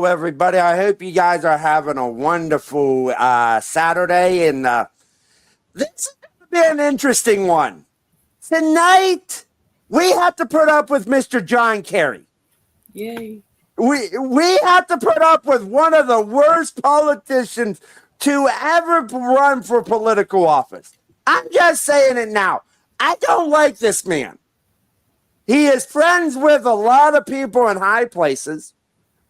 everybody. I hope you guys are having a wonderful Saturday, and this is going to be an interesting one. Tonight, we have to put up with Mr. John Kerry. Yay. We have to put up with one of the worst politicians to ever run for political office. I'm just saying it now. I don't like this man. He is friends with a lot of people in high places.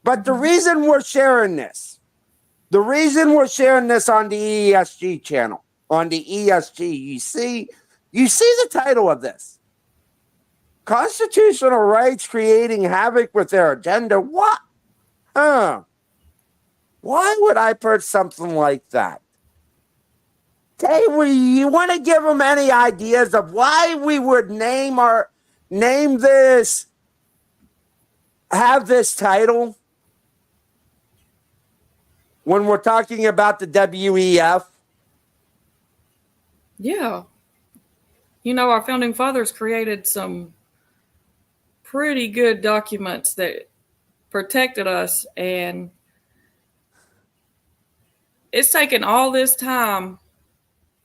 But the reason we're sharing this on the ESG channel, on the ESG, you see the title of this. Constitutional rights creating havoc with their agenda. What? Why would I put something like that? You want to give them any ideas of why we would have this title when we're talking about the WEF? Yeah. You know, our founding fathers created some pretty good documents that protected us, and it's taken all this time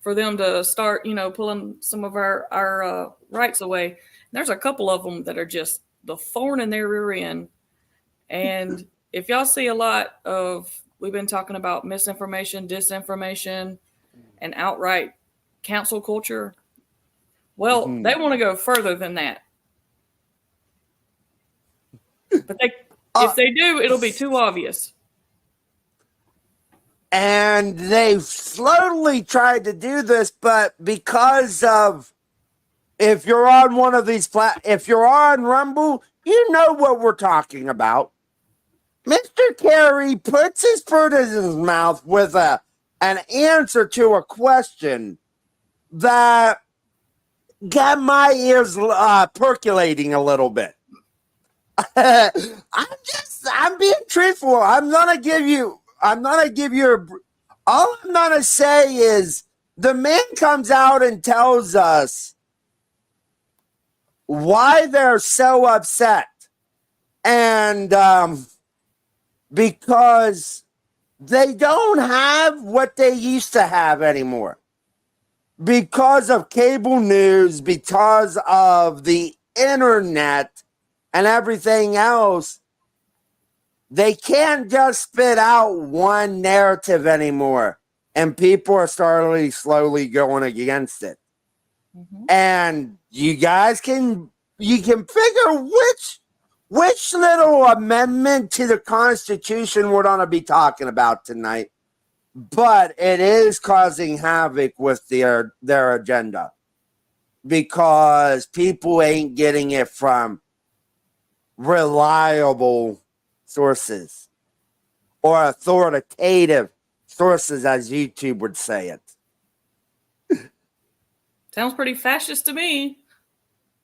for them to start, pulling some of our rights away. There's a couple of them that are just the thorn in their rear end. And if y'all see a lot of, we've been talking about misinformation, disinformation, and outright cancel culture. Well, they want to go further than that. But if they do, it'll be too obvious. And they've slowly tried to do this, but because of, if you're on one of these if you're on Rumble, you know what we're talking about. Mr. Kerry puts his foot in his mouth with an answer to a question that got my ears percolating a little bit. I'm being truthful. all I'm gonna say is the man comes out and tells us why they're so upset. And because they don't have what they used to have anymore. Because of cable news, because of the internet and everything else, they can't just spit out one narrative anymore. And people are slowly going against it. Mm-hmm. And you guys can figure which little amendment to the Constitution we're going to be talking about tonight. But it is causing havoc with their agenda, because people ain't getting it from reliable sources or authoritative sources, as YouTube would say it. Sounds pretty fascist to me.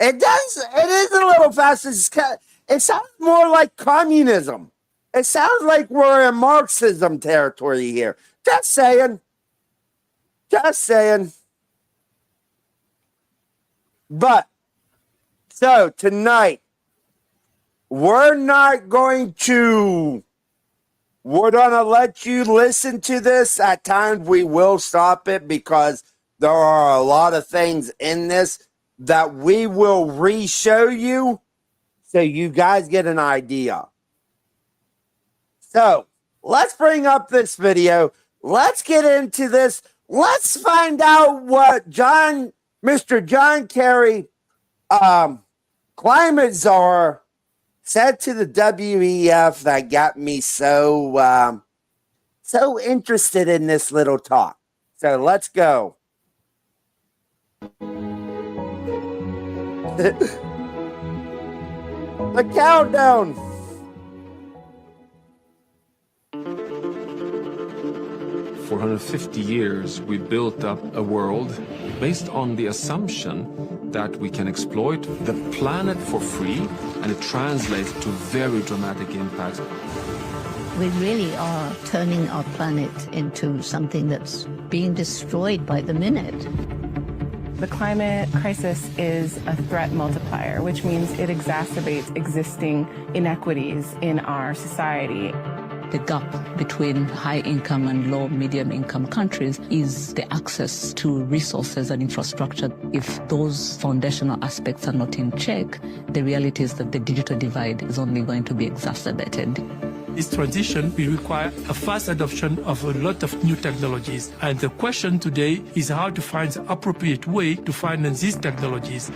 It does. It is a little fascist. It sounds more like communism. It sounds like we're in Marxism territory here. Just saying. But, so tonight, we're going to let you listen to this. At times we will stop it because there are a lot of things in this that we will re-show you so you guys get an idea. So let's bring up this video. Let's get into this. Let's find out what Mr. John Kerry, climate czar, said to the WEF that got me so interested in this little talk. So let's go. The countdown. For 150 years, we built up a world based on the assumption that we can exploit the planet for free, and it translates to very dramatic impacts. We really are turning our planet into something that's being destroyed by the minute. The climate crisis is a threat multiplier, which means it exacerbates existing inequities in our society. the gap between high income and low medium income countries is the access to resources and infrastructure. If those foundational aspects are not in check, the reality is that the digital divide is only going to be exacerbated. This transition will require a fast adoption of a lot of new technologies. And the question today is how to find the appropriate way to finance these technologies.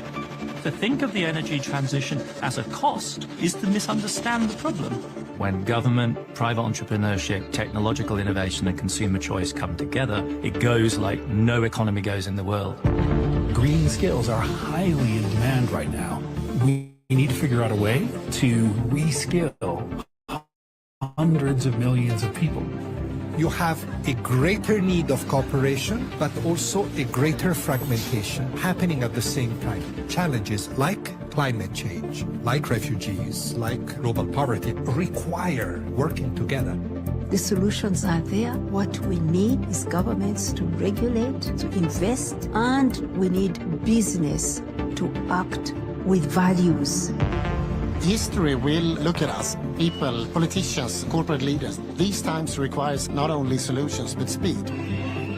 To think of the energy transition as a cost is to misunderstand the problem. When government, private entrepreneurship, technological innovation and consumer choice come together, it goes like no economy goes in the world. Green skills are highly in demand right now. We need to figure out a way to reskill hundreds of millions of people. You have a greater need of cooperation, but also a greater fragmentation happening at the same time. Challenges like climate change, like refugees, like global poverty require working together. The solutions are there. What we need is governments to regulate, to invest, and we need business to act with values. History will look at us, people, politicians, corporate leaders. These times requires not only solutions, but speed.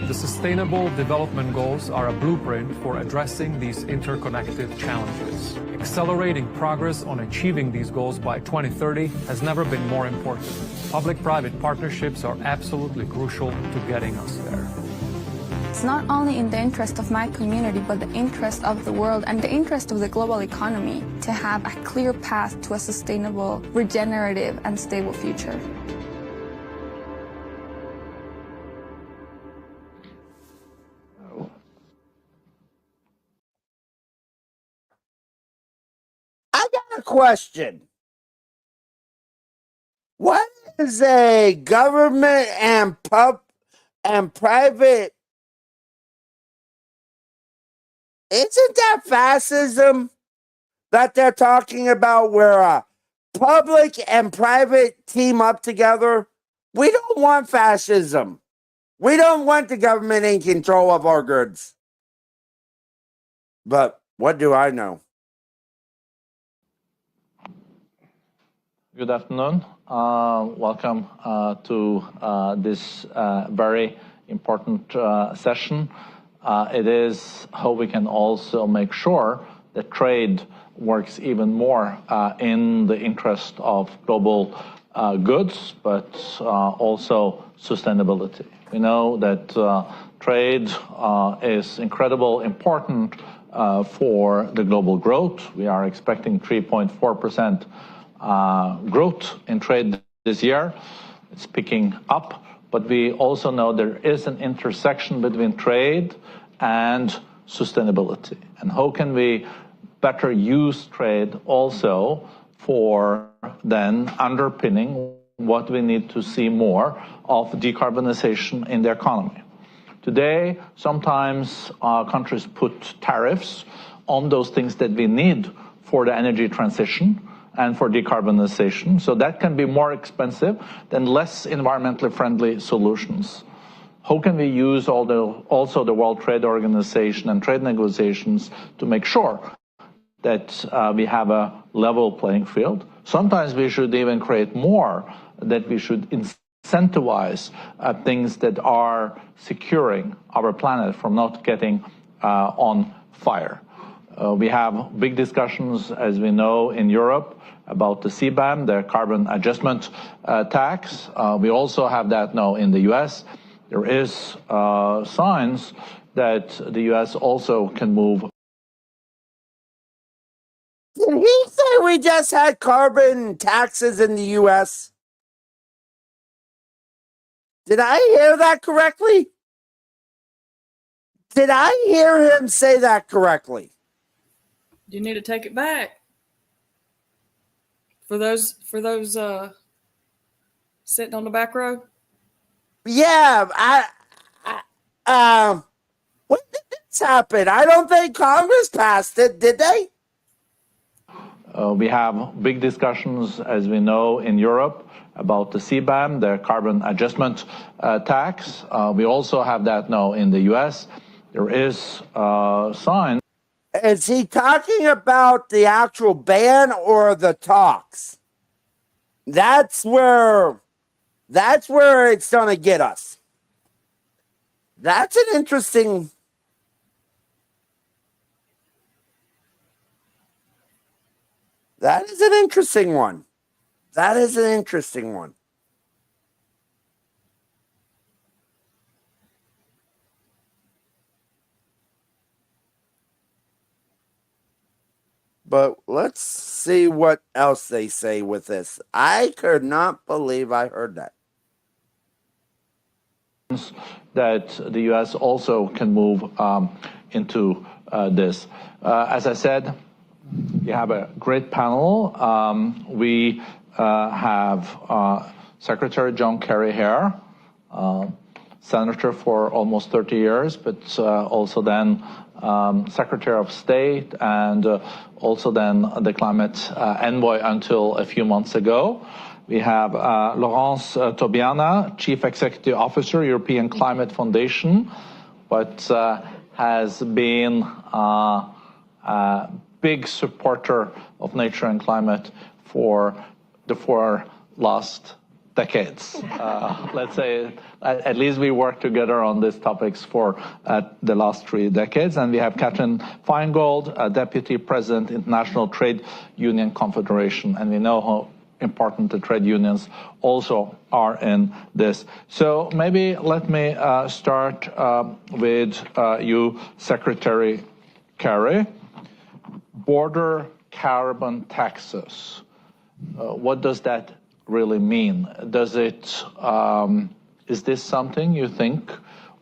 The Sustainable Development Goals are a blueprint for addressing these interconnected challenges. Accelerating progress on achieving these goals by 2030 has never been more important. Public-private partnerships are absolutely crucial to getting us there. It's not only in the interest of my community, but the interest of the world and the interest of the global economy to have a clear path to a sustainable, regenerative, and stable future. I got a question. What is a government and private? Isn't that fascism that they're talking about, where public and private team up together? We don't want fascism. We don't want the government in control of our goods. But what do I know? Good afternoon. Welcome to this very important session. It is how we can also make sure that trade works even more in the interest of global goods, but also sustainability. We know that trade is incredibly important for the global growth. We are expecting 3.4% growth in trade this year. It's picking up, but we also know there is an intersection between trade and sustainability. And how can we better use trade also for then underpinning what we need to see more of decarbonization in the economy? Today, sometimes countries put tariffs on those things that we need for the energy transition and for decarbonization. So that can be more expensive than less environmentally friendly solutions. How can we use also the World Trade Organization and trade negotiations to make sure that we have a level playing field? Sometimes we should even create more, that we should incentivize things that are securing our planet from not getting on fire. We have big discussions, as we know, in Europe about the CBAM, the carbon adjustment tax. We also have that now in the US. There is signs that the US also can move. Did he say we just had carbon taxes in the US? Did I hear that correctly? Did I hear him say that correctly? You need to take it back. For those sitting on the back row. Yeah, when did this happen? I don't think Congress passed it, did they? We have big discussions, as we know, in Europe about the CBAM, the carbon adjustment tax. We also have that now in the US. There is signs. Is he talking about the actual ban or the talks? That's where That's where it's going to get us. That's an interesting... That is an interesting one. That is an interesting one. But let's see what else they say with this. I could not believe I heard that. That the U.S. also can move into this. As I said, we have a great panel. We have Secretary John Kerry here, Senator for almost 30 years, but also then Secretary of State and also then the climate envoy until a few months ago. We have Laurence Tobiana, Chief Executive Officer, European Climate Foundation, but has been a big supporter of nature and climate for the 4 last decades. Let's say at least we worked together on these topics for the last 3 decades. And we have Catherine Feingold, Deputy President, International Trade Union Confederation. And we know how important the trade unions also are in this. So maybe let me start with you, Secretary Kerry. Border carbon taxes. What does that really mean? Does it, is this something you think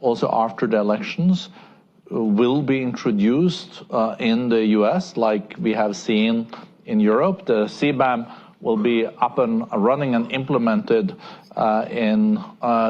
also after the elections will be introduced in the US like we have seen in Europe? The CBAM will be up and running and implemented in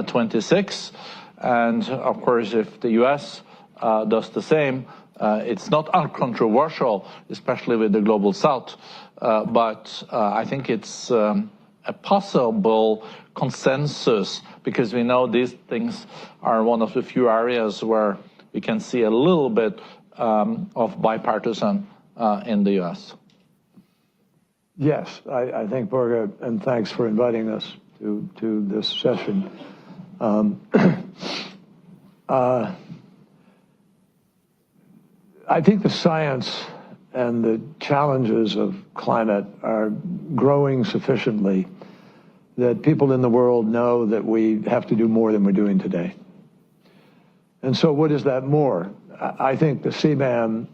26. And of course, if the US does the same, it's not uncontroversial, especially with the Global South, but I think it's a possible consensus because we know these things are one of the few areas where we can see a little bit of bipartisan in the US. Yes, I think, Borja, and thanks for inviting us to this session. I think the science and the challenges of climate are growing sufficiently that people in the world know that we have to do more than we're doing today. And so what is that more? I think the CBAM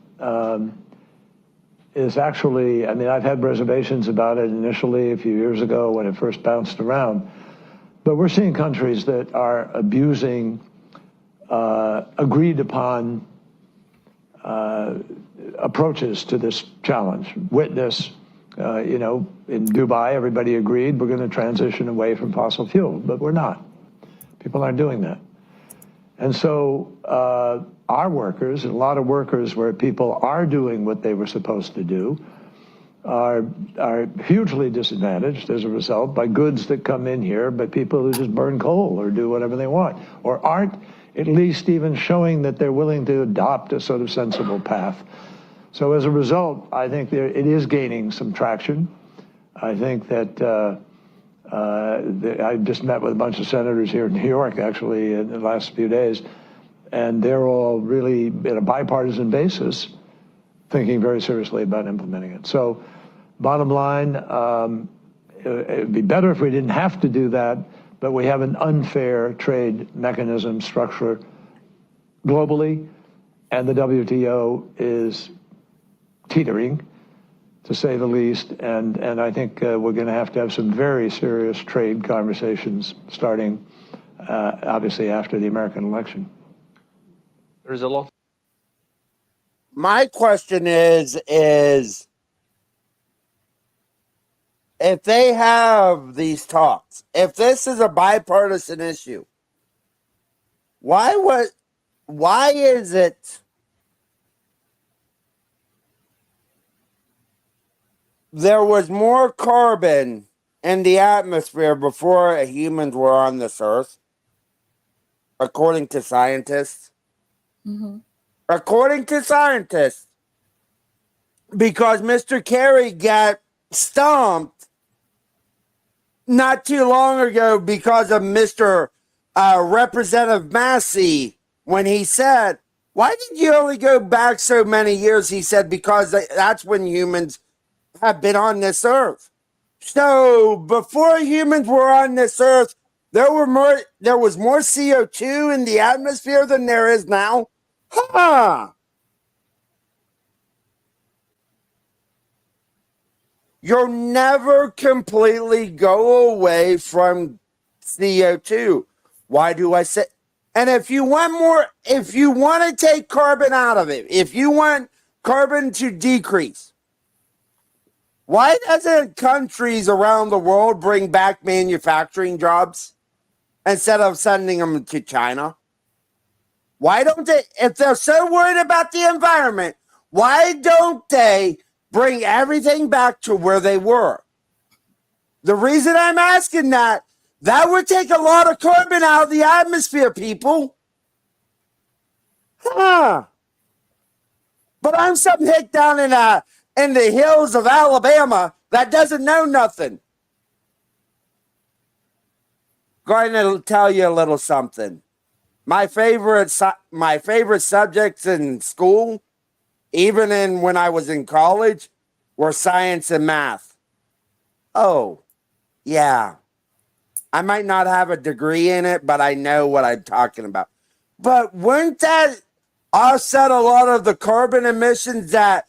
is actually, I mean, I've had reservations about it initially a few years ago when it first bounced around, but we're seeing countries that are abusing agreed upon approaches to this challenge. Witness, you know, in Dubai, everybody agreed we're going to transition away from fossil fuel, but we're not. People aren't doing that. And so our workers, and a lot of workers where people are doing what they were supposed to do, are hugely disadvantaged as a result by goods that come in here, but people who just burn coal or do whatever they want, or aren't at least even showing that they're willing to adopt a sort of sensible path. So as a result, I think it is gaining some traction. I think that I just met with a bunch of senators here in New York, actually, in the last few days, and they're all really, in a bipartisan basis, thinking very seriously about implementing it. So bottom line, it would be better if we didn't have to do that, but we have an unfair trade mechanism structure globally, and the WTO is teetering, to say the least, and I think we're going to have some very serious trade conversations starting, obviously, after the American election. There's a lot. My question is if they have these talks, if this is a bipartisan issue, why is it there was more carbon in the atmosphere before humans were on this earth, according to scientists? Mm-hmm. According to scientists, because Mr. Kerry got stumped not too long ago because of Mr. Representative Massey when he said, why did you only go back so many years? He said, because that's when humans have been on this earth. So before humans were on this earth, there was more CO2 in the atmosphere than there is now. Huh. You'll never completely go away from CO2. Why do I say? And if you want to take carbon out of it, if you want carbon to decrease, why doesn't countries around the world bring back manufacturing jobs instead of sending them to China? Why don't they, if they're so worried about the environment, why don't they bring everything back to where they were? The reason I'm asking that would take a lot of carbon out of the atmosphere, people. Huh. But I'm some hick down in the hills of Alabama that doesn't know nothing. Going to tell you a little something. My favorite subjects in school, even when I was in college, were science and math. Oh, yeah. I might not have a degree in it, but I know what I'm talking about. But wouldn't that offset a lot of the carbon emissions that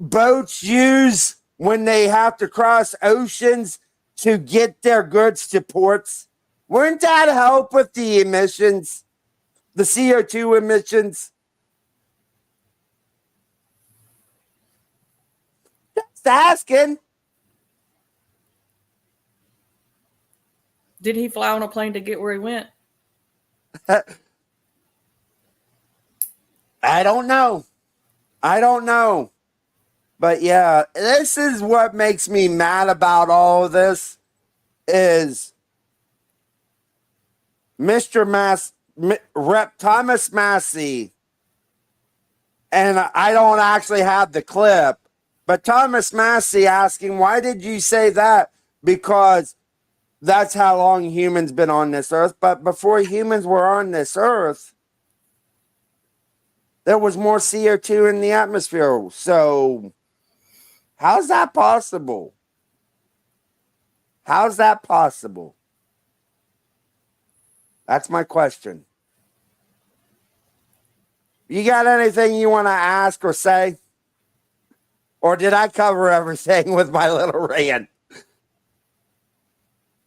boats use when they have to cross oceans to get their goods to ports? Wouldn't that help with the emissions, the CO2 emissions? Just asking. Did he fly on a plane to get where he went? I don't know. But yeah, this is what makes me mad about all of this is Rep. Thomas Massey, and I don't actually have the clip, but Thomas Massey asking, why did you say that? Because that's how long humans been on this earth. But before humans were on this earth, there was more CO2 in the atmosphere. So how's that possible? How's that possible? That's my question. You got anything you want to ask or say? Or did I cover everything with my little rant?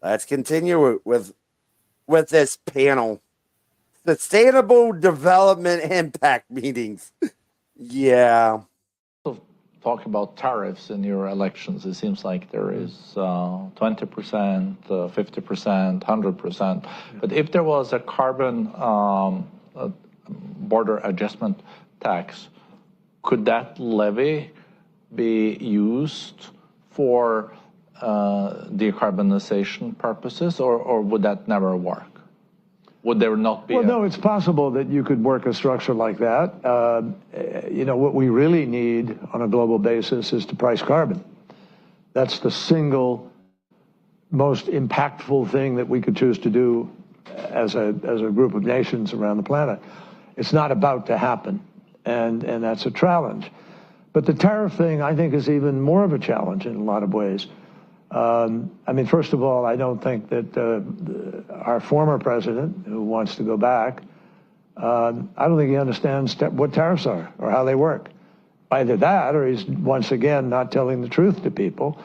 Let's continue with this panel. Sustainable Development Impact Meetings. Yeah. Talk about tariffs in your elections. It seems like there is 20%, 50%, 100%. But if there was a carbon border adjustment tax, could that levy be used for decarbonization purposes, or would that never work? Would there not be? Well, no, it's possible that you could work a structure like that. What we really need on a global basis is to price carbon. That's the single most impactful thing that we could choose to do as a group of nations around the planet. It's not about to happen, and that's a challenge. But the tariff thing, I think, is even more of a challenge in a lot of ways. First of all, I don't think that our former president, who wants to go back, I don't think he understands what tariffs are or how they work. Either that, or he's once again not telling the truth to people,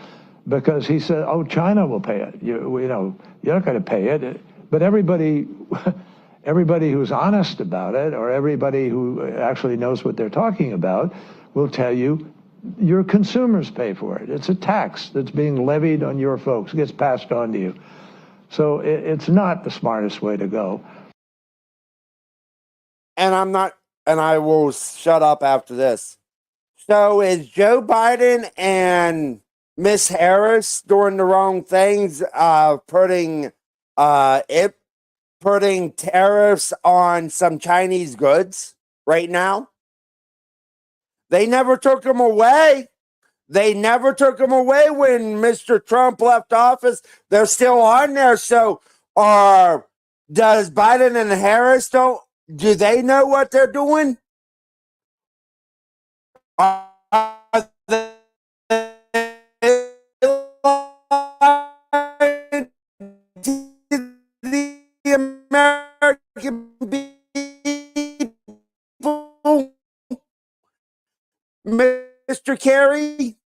because he said, "Oh, China will pay it. You're not going to pay it." But everybody who's honest about it, or everybody who actually knows what they're talking about, will tell you, your consumers pay for it. It's a tax that's being levied on your folks, gets passed on to you. So it's not the smartest way to go. And I will shut up after this. So is Joe Biden and Miss Harris doing the wrong things, putting tariffs on some Chinese goods right now? They never took them away. They never took them away when Mr. Trump left office. They're still on there. So, does Biden and Harris do they know what they're doing? Are they the American people, Mr. Kerry?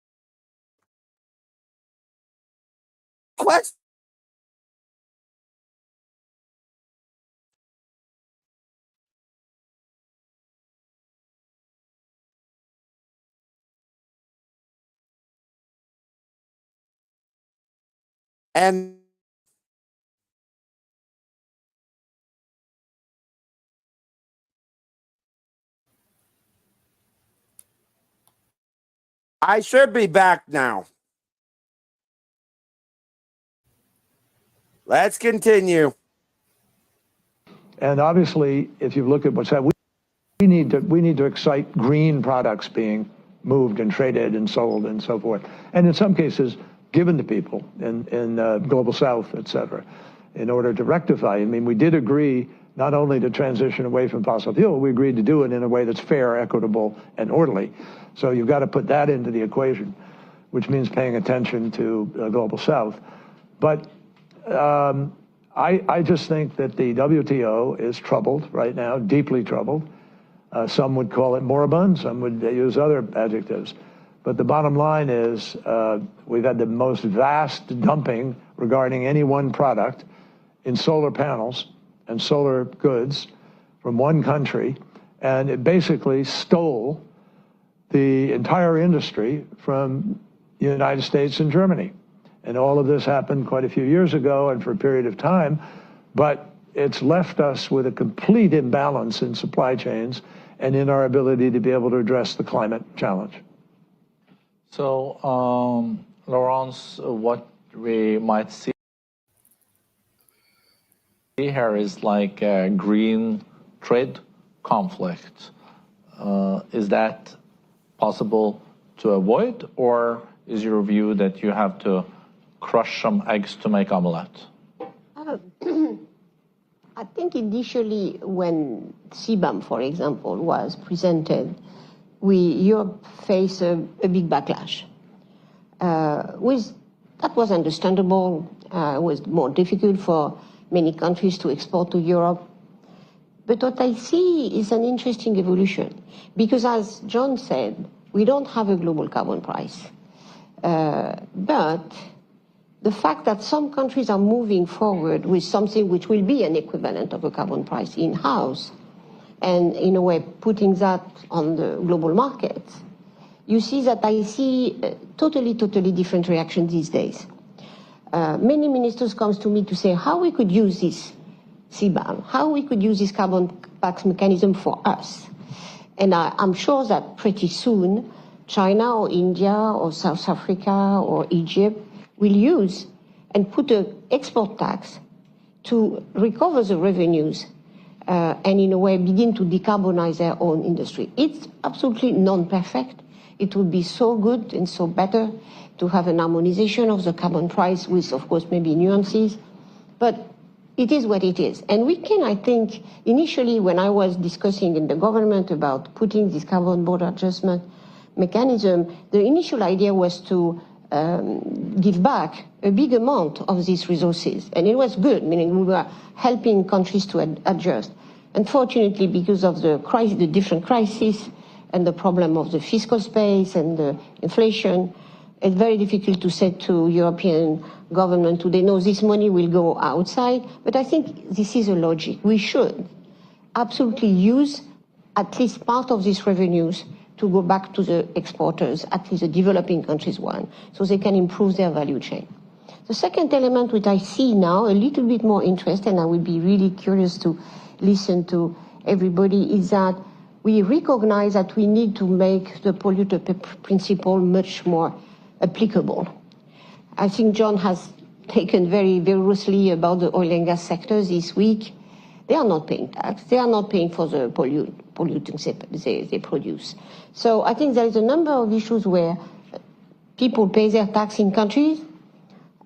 Question. And I should be back now. Let's continue. And obviously, if you look at what's happening, we need to excite green products being moved and traded and sold and so forth. And in some cases, given to people in Global South, et cetera, in order to rectify. I mean, we did agree not only to transition away from fossil fuel, we agreed to do it in a way that's fair, equitable, and orderly. So you've got to put that into the equation, which means paying attention to Global South. But I just think that the WTO is troubled right now, deeply troubled. Some would call it moribund, some would use other adjectives. But the bottom line is we've had the most vast dumping regarding any one product in solar panels and solar goods from one country, and it basically stole the entire industry from the United States and Germany. And all of this happened quite a few years ago and for a period of time, but it's left us with a complete imbalance in supply chains and in our ability to be able to address the climate challenge. So, Laurence, what we might see here is like a green trade conflict. Is that possible to avoid, or is your view that you have to crush some eggs to make omelette? I think initially when CBAM, for example, was presented, Europe faced a big backlash. That was understandable. It was more difficult for many countries to export to Europe. But what I see is an interesting evolution, because as John said, we don't have a global carbon price. But the fact that some countries are moving forward with something which will be an equivalent of a carbon price in-house, and in a way putting that on the global market, you see that I see totally different reactions these days. Many ministers come to me to say how we could use this CBAM, how we could use this carbon tax mechanism for us. And I'm sure that pretty soon China or India or South Africa or Egypt will use and put an export tax to recover the revenues and in a way begin to decarbonize their own industry. It's absolutely non-perfect. It would be so good and so better to have an harmonization of the carbon price with, of course, maybe nuances. But it is what it is. And we can, I think, initially when I was discussing in the government about putting this carbon border adjustment mechanism, the initial idea was to give back a big amount of these resources. And it was good, meaning we were helping countries to adjust. Unfortunately, because of the different crises and the problem of the fiscal space and the inflation, it's very difficult to say to European government today, no, this money will go outside. But I think this is a logic. We should absolutely use at least part of these revenues to go back to the exporters, at least the developing countries one, so they can improve their value chain. The second element which I see now, a little bit more interest, and I would be really curious to listen to everybody, is that we recognize that we need to make the polluter principle much more applicable. I think John has taken very vigorously about the oil and gas sector this week. They are not paying tax. They are not paying for the pollutants they produce. So I think there is a number of issues where people pay their tax in countries.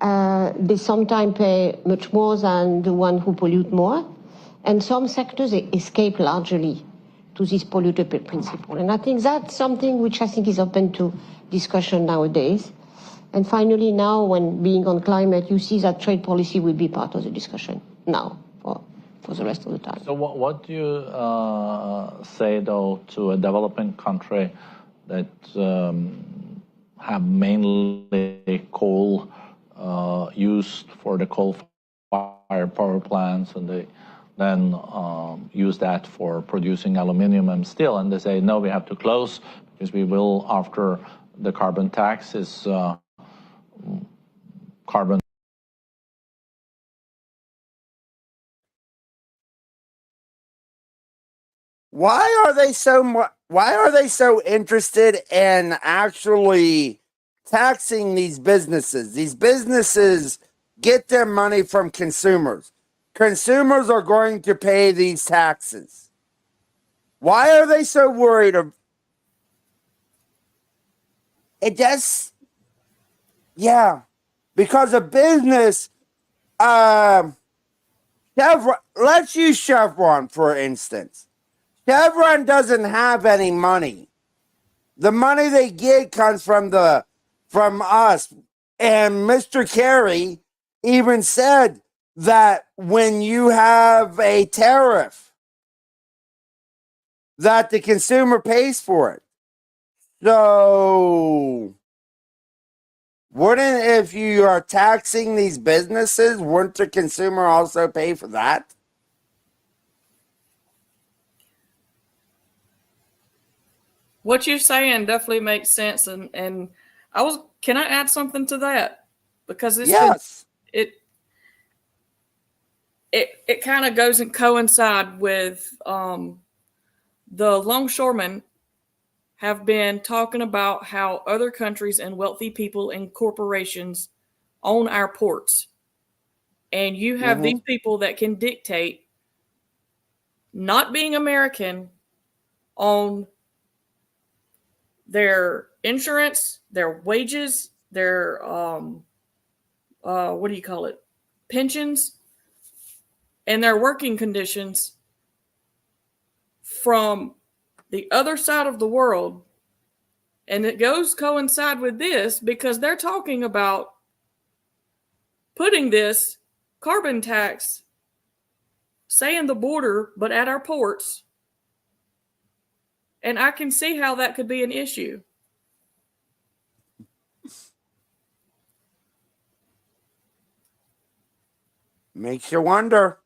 They sometimes pay much more than the one who pollute more. And some sectors escape largely to this polluter pay principle. And I think that's something which I think is open to discussion nowadays. And finally, now, when being on climate, you see that trade policy will be part of the discussion now for the rest of the time. So what do you say, though, to a developing country that have mainly coal used for the coal-fired power plants, and they then use that for producing aluminum and steel, and they say, no, we have to close because we will, after the carbon tax is carbon. Why are they so interested in actually taxing these businesses? These businesses get their money from consumers. Consumers are going to pay these taxes. Why are they so worried of it? Just, yeah, because a business, Chevron, let's use Chevron for instance. Chevron doesn't have any money. The money they get comes from us. And Mr. Kerry even said that when you have a tariff, that the consumer pays for it. So, if you are taxing these businesses, wouldn't the consumer also pay for that? What you're saying definitely makes sense, and can I add something to that? Because yes, it kind of goes and coincide with the longshoremen have been talking about how other countries and wealthy people and corporations own our ports, and you have these people that can dictate, not being American, on their insurance, their wages, their what do you call it, pensions, and their working conditions from the other side of the world. And it goes coincide with this because they're talking about putting this carbon tax, saying the border, but at our ports. And I can see how that could be an issue. Makes you wonder.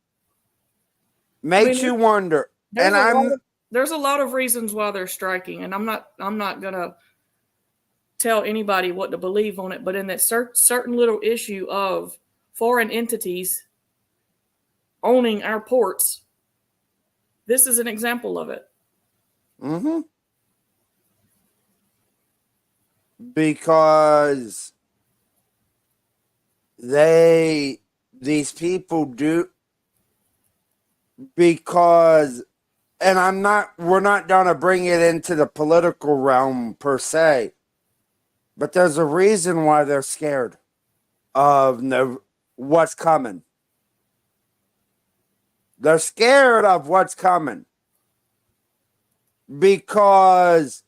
Makes you wonder. And there's a lot of reasons why they're striking, and I'm not gonna tell anybody what to believe on it, but in that certain little issue of foreign entities owning our ports, this is an example of it. Because these people do, because, and we're not going to bring it into the political realm per se, but there's a reason why they're scared of what's coming. They're scared of what's coming because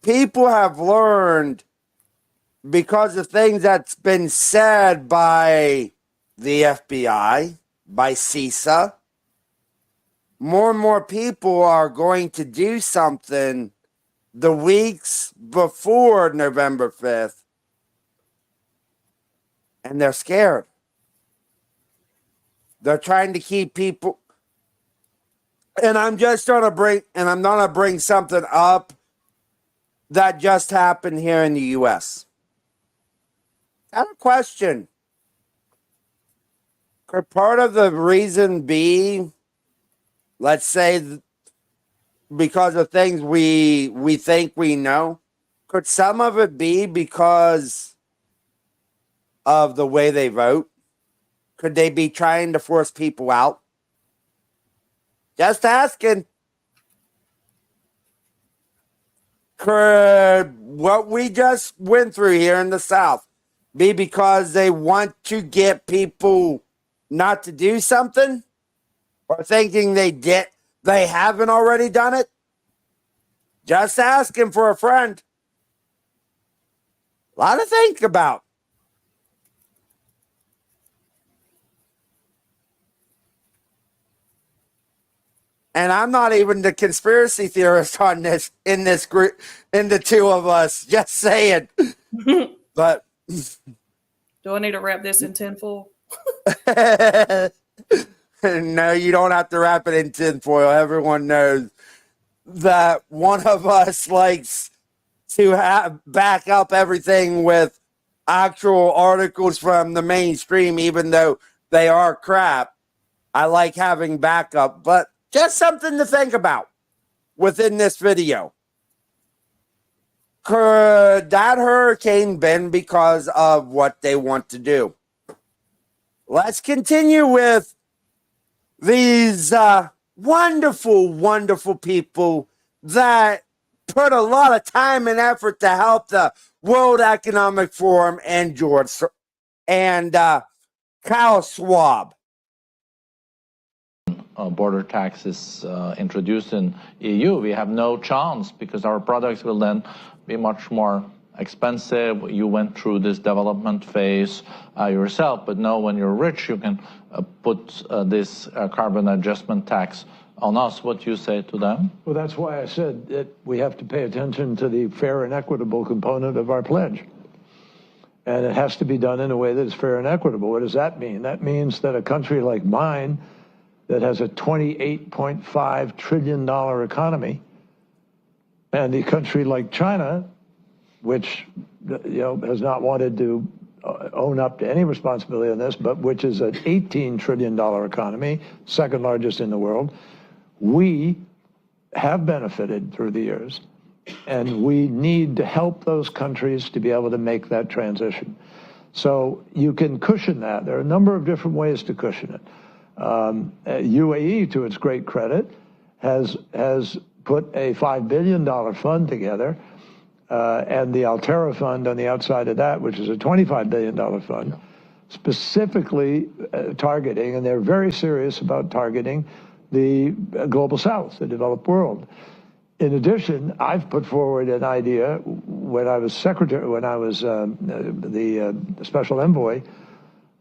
people have learned, because of things that's been said by the FBI, by CISA, more and more people are going to do something the weeks before November 5th, and they're scared. They're trying to keep people, and I'm going to bring something up that just happened here in the U.S. I have a question. Could part of the reason be, let's say, because of things we think we know, could some of it be because of the way they vote? Could they be trying to force people out? Just asking. Could what we just went through here in the South be because they want to get people not to do something, or thinking they haven't already done it? Just asking for a friend. A lot to think about. And I'm not even the conspiracy theorist on this in this group, in the two of us. Just saying. But do I need to wrap this in tinfoil? no, you don't have to wrap it in tinfoil. Everyone knows that one of us likes to back up everything with actual articles from the mainstream, even though they are crap. I like having backup, but just something to think about within this video. Could that hurricane been because of what they want to do? Let's continue with these wonderful, wonderful people that put a lot of time and effort to help the World Economic Forum and George and Kyle Schwab. Border taxes introduced in EU, we have no chance because our products will then be much more expensive. You went through this development phase yourself, but now when you're rich, you can put this carbon adjustment tax on us. What do you say to them? Well, that's why I said that we have to pay attention to the fair and equitable component of our pledge. And it has to be done in a way that is fair and equitable. What does that mean? That means that a country like mine that has a $28.5 trillion economy, and a country like China, which has not wanted to own up to any responsibility on this, but which is an $18 trillion economy, second largest in the world, we have benefited through the years, and we need to help those countries to be able to make that transition. So you can cushion that. There are a number of different ways to cushion it. UAE, to its great credit, has put a $5 billion fund together, and the Altera Fund on the outside of that, which is a $25 billion fund, specifically targeting, and they're very serious about targeting the global South, the developed world. In addition, I've put forward an idea when I was the special envoy,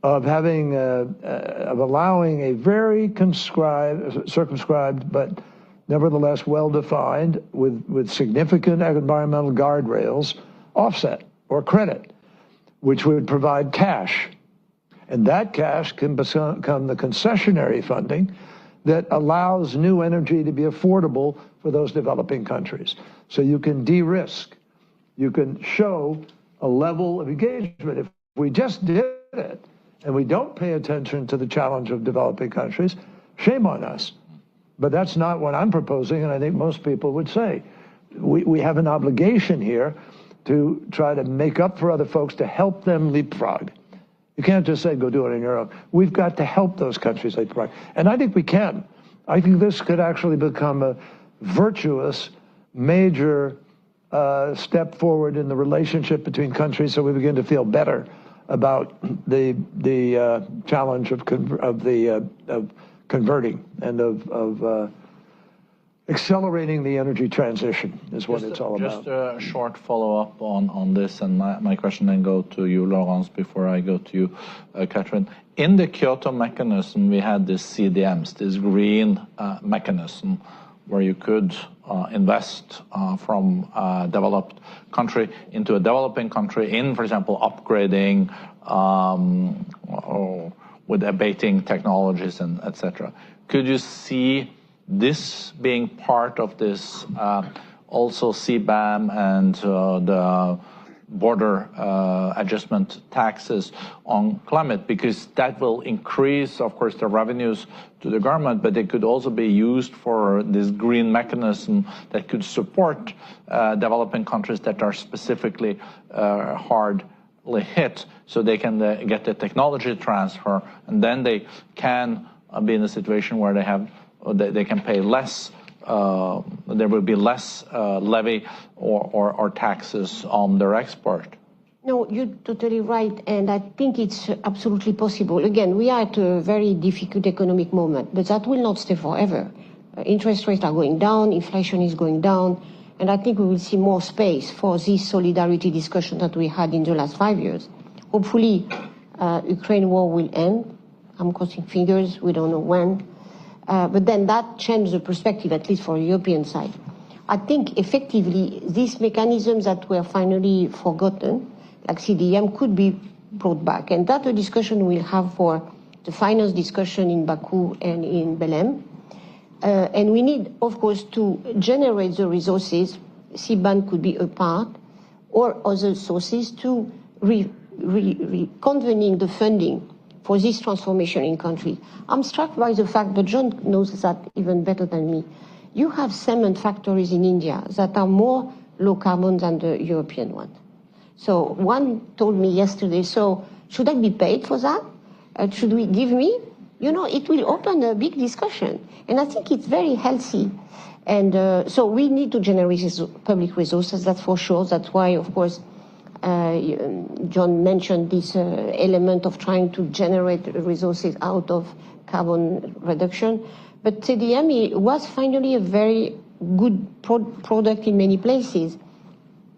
of having of allowing a very circumscribed but nevertheless well-defined with significant environmental guardrails offset or credit, which would provide cash. And that cash can become the concessionary funding that allows new energy to be affordable for those developing countries. So you can de-risk, you can show a level of engagement. If we just did it and we don't pay attention to the challenge of developing countries, shame on us. But that's not what I'm proposing, and I think most people would say. We have an obligation here to try to make up for other folks, to help them leapfrog. You can't just say, go do it on your own. We've got to help those countries leapfrog. And I think we can. I think this could actually become a virtuous, major step forward in the relationship between countries, so we begin to feel better about the challenge of converting and of accelerating the energy transition is what it's all about. Just a short follow-up on this, and my question then go to you, Laurence, before I go to you, Catherine. In the Kyoto mechanism, we had this CDMs, this green mechanism, where you could invest from a developed country into a developing country in, for example, upgrading or with abating technologies and etc. Could you see this being part of this also CBAM and the border adjustment taxes on climate? Because that will increase, of course, the revenues to the government, but it could also be used for this green mechanism that could support developing countries that are specifically hardly hit, so they can get the technology transfer, and then they can be in a situation where they can pay less there will be less levy or taxes on their export. No, you're totally right, and I think it's absolutely possible. Again, we are at a very difficult economic moment, but that will not stay forever. Interest rates are going down, inflation is going down, and I think we will see more space for this solidarity discussion that we had in the last 5 years. Hopefully, Ukraine war will end. I'm crossing fingers, we don't know when. But then that changed the perspective, at least for the European side. I think effectively these mechanisms that were finally forgotten, like CDM, could be brought back. And that's a discussion we'll have for the finance discussion in Baku and in Belém. And we need, of course, to generate the resources. CBAM could be a part, or other sources to reconvening the funding for this transformation in country. I'm struck by the fact, but John knows that even better than me. You have cement factories in India that are more low carbon than the European one. So one told me yesterday, so should I be paid for that? Should we give me? You know, it will open a big discussion. And I think it's very healthy. And so we need to generate public resources, that's for sure. That's why, of course, John mentioned this element of trying to generate resources out of carbon reduction. But CDM was finally a very good product in many places.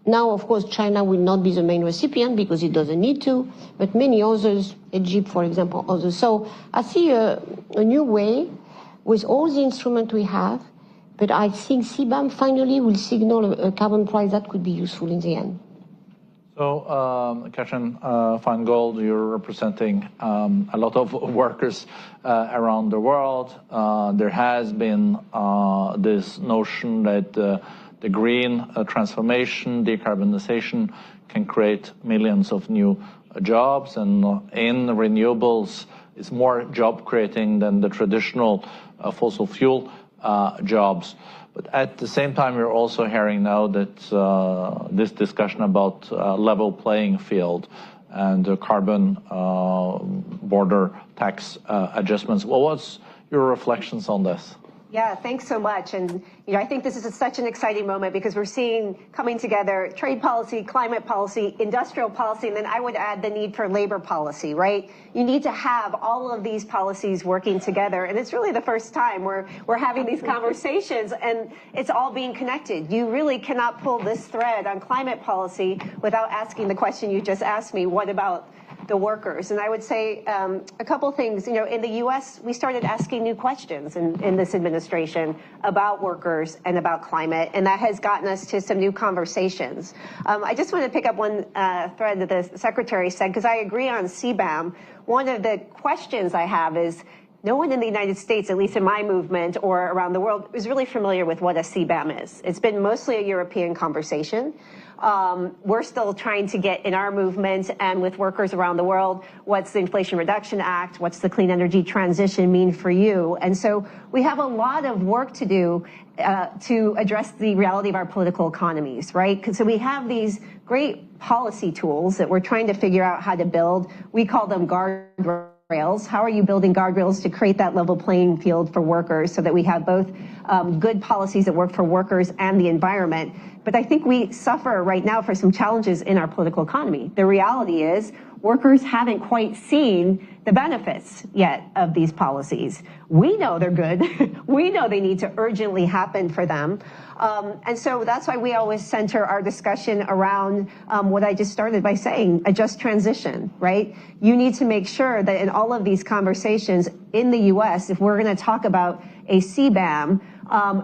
Now, of course, China will not be the main recipient because it doesn't need to, but many others, Egypt, for example, others. So I see a new way with all the instruments we have, but I think CBAM finally will signal a carbon price that could be useful in the end. So, Katrin Feingold, you're representing a lot of workers around the world. There has been this notion that the green transformation, decarbonization, can create millions of new jobs, and in renewables, it's more job creating than the traditional fossil fuel jobs. But at the same time, we're also hearing now that this discussion about level playing field and carbon border tax adjustments. Well, what's your reflections on this? Yeah, thanks so much. And I think this is such an exciting moment because we're seeing coming together trade policy, climate policy, industrial policy, and then I would add the need for labor policy, right? You need to have all of these policies working together. And it's really the first time we're having these conversations and it's all being connected. You really cannot pull this thread on climate policy without asking the question you just asked me, what about the workers? And I would say a couple things. In the U.S., we started asking new questions in this administration about workers and about climate, and that has gotten us to some new conversations. I just want to pick up one thread that the Secretary said, because I agree on CBAM. One of the questions I have is, no one in the United States, at least in my movement or around the world, is really familiar with what a CBAM is. It's been mostly a European conversation. We're still trying to get in our movement and with workers around the world, what's the Inflation Reduction Act? What's the clean energy transition mean for you? And so we have a lot of work to do to address the reality of our political economies, right? So we have these great policy tools that we're trying to figure out how to build. We call them guardrails. How are you building guardrails to create that level playing field for workers so that we have both good policies that work for workers and the environment? But I think we suffer right now for some challenges in our political economy. The reality is workers haven't quite seen the benefits yet of these policies. We know they're good. We know they need to urgently happen for them. And so that's why we always center our discussion around what I just started by saying, a just transition, right? You need to make sure that in all of these conversations in the U.S., if we're going to talk about a CBAM,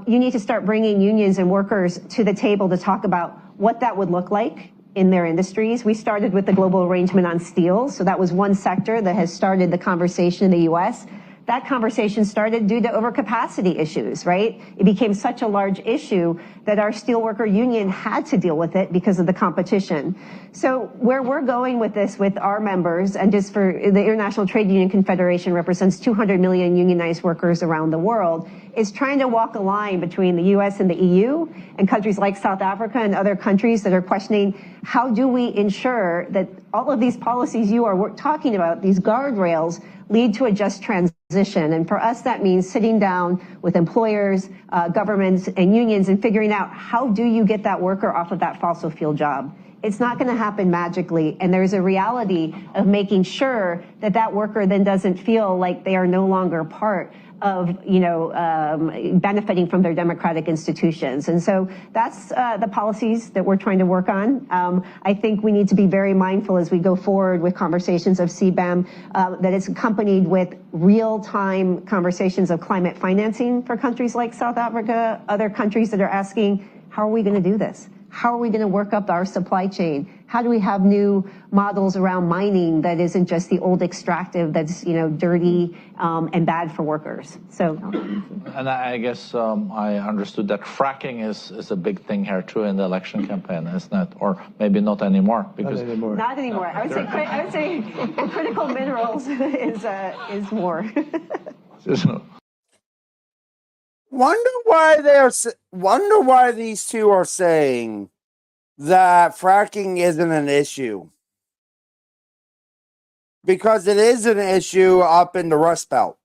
you need to start bringing unions and workers to the table to talk about what that would look like in their industries. We started with the global arrangement on steel. So that was one sector that has started the conversation in the U.S. That conversation started due to overcapacity issues, right? It became such a large issue that our steelworker union had to deal with it because of the competition. So where we're going with this with our members, and just for the International Trade Union Confederation represents 200 million unionized workers around the world, is trying to walk a line between the US and the EU and countries like South Africa and other countries that are questioning how do we ensure that all of these policies you are talking about, these guardrails, lead to a just transition. And for us, that means sitting down with employers, governments, and unions and figuring out how do you get that worker off of that fossil fuel job. It's not going to happen magically, and there's a reality of making sure that that worker then doesn't feel like they are no longer part of, benefiting from their democratic institutions. And so that's the policies that we're trying to work on. I think we need to be very mindful as we go forward with conversations of CBAM, that it's accompanied with real-time conversations of climate financing for countries like South Africa, other countries that are asking, how are we going to do this? How are we going to work up our supply chain? How do we have new models around mining that isn't just the old extractive that's, dirty and bad for workers? So, and I guess I understood that fracking is a big thing here too in the election campaign, isn't it? Or maybe not anymore because not anymore. I would say critical minerals is more. Wonder why these two are saying that fracking isn't an issue. Because it is an issue up in the Rust Belt.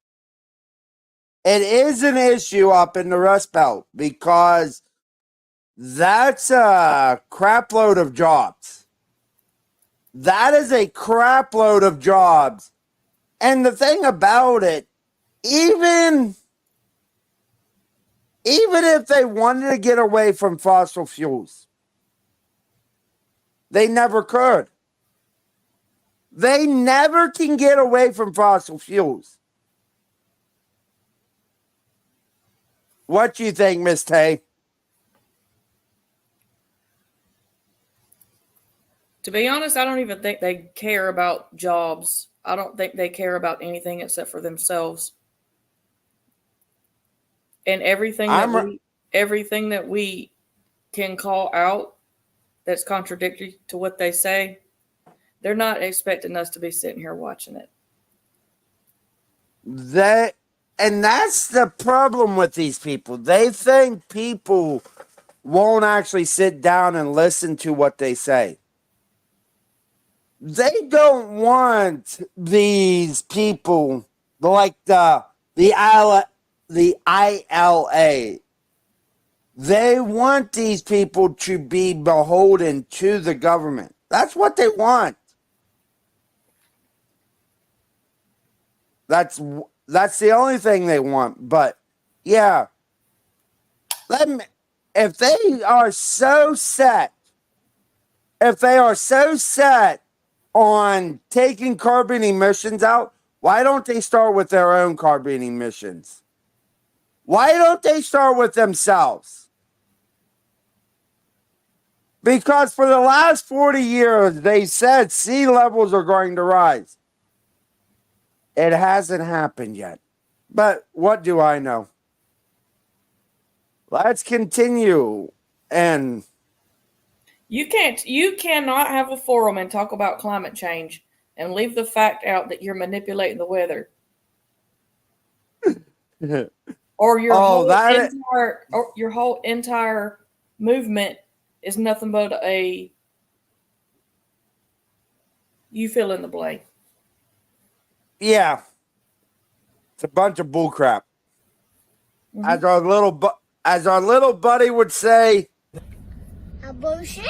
It is an issue up in the Rust Belt because that's a crap load of jobs. That is a crap load of jobs. And the thing about it, even if they wanted to get away from fossil fuels, they never could. They never can get away from fossil fuels. What do you think, Miss Tay? To be honest, I don't even think they care about jobs. I don't think they care about anything except for themselves. And everything that we can call out that's contradictory to what they say, they're not expecting us to be sitting here watching it. And that's the problem with these people. They think people won't actually sit down and listen to what they say. They don't want these people like the ILA. They want these people to be beholden to the government. That's what they want. That's the only thing they want. But yeah, if they are so set on taking carbon emissions out, why don't they start with their own carbon emissions? Why don't they start with themselves? Because for the last 40 years, they said sea levels are going to rise. It hasn't happened yet. But what do I know? Let's continue. And you cannot have a forum and talk about climate change and leave the fact out that you're manipulating the weather. Or your whole entire movement is nothing but you fill in the blank. Yeah. It's a bunch of bullcrap. Mm-hmm. As our little buddy would say, a bullshit,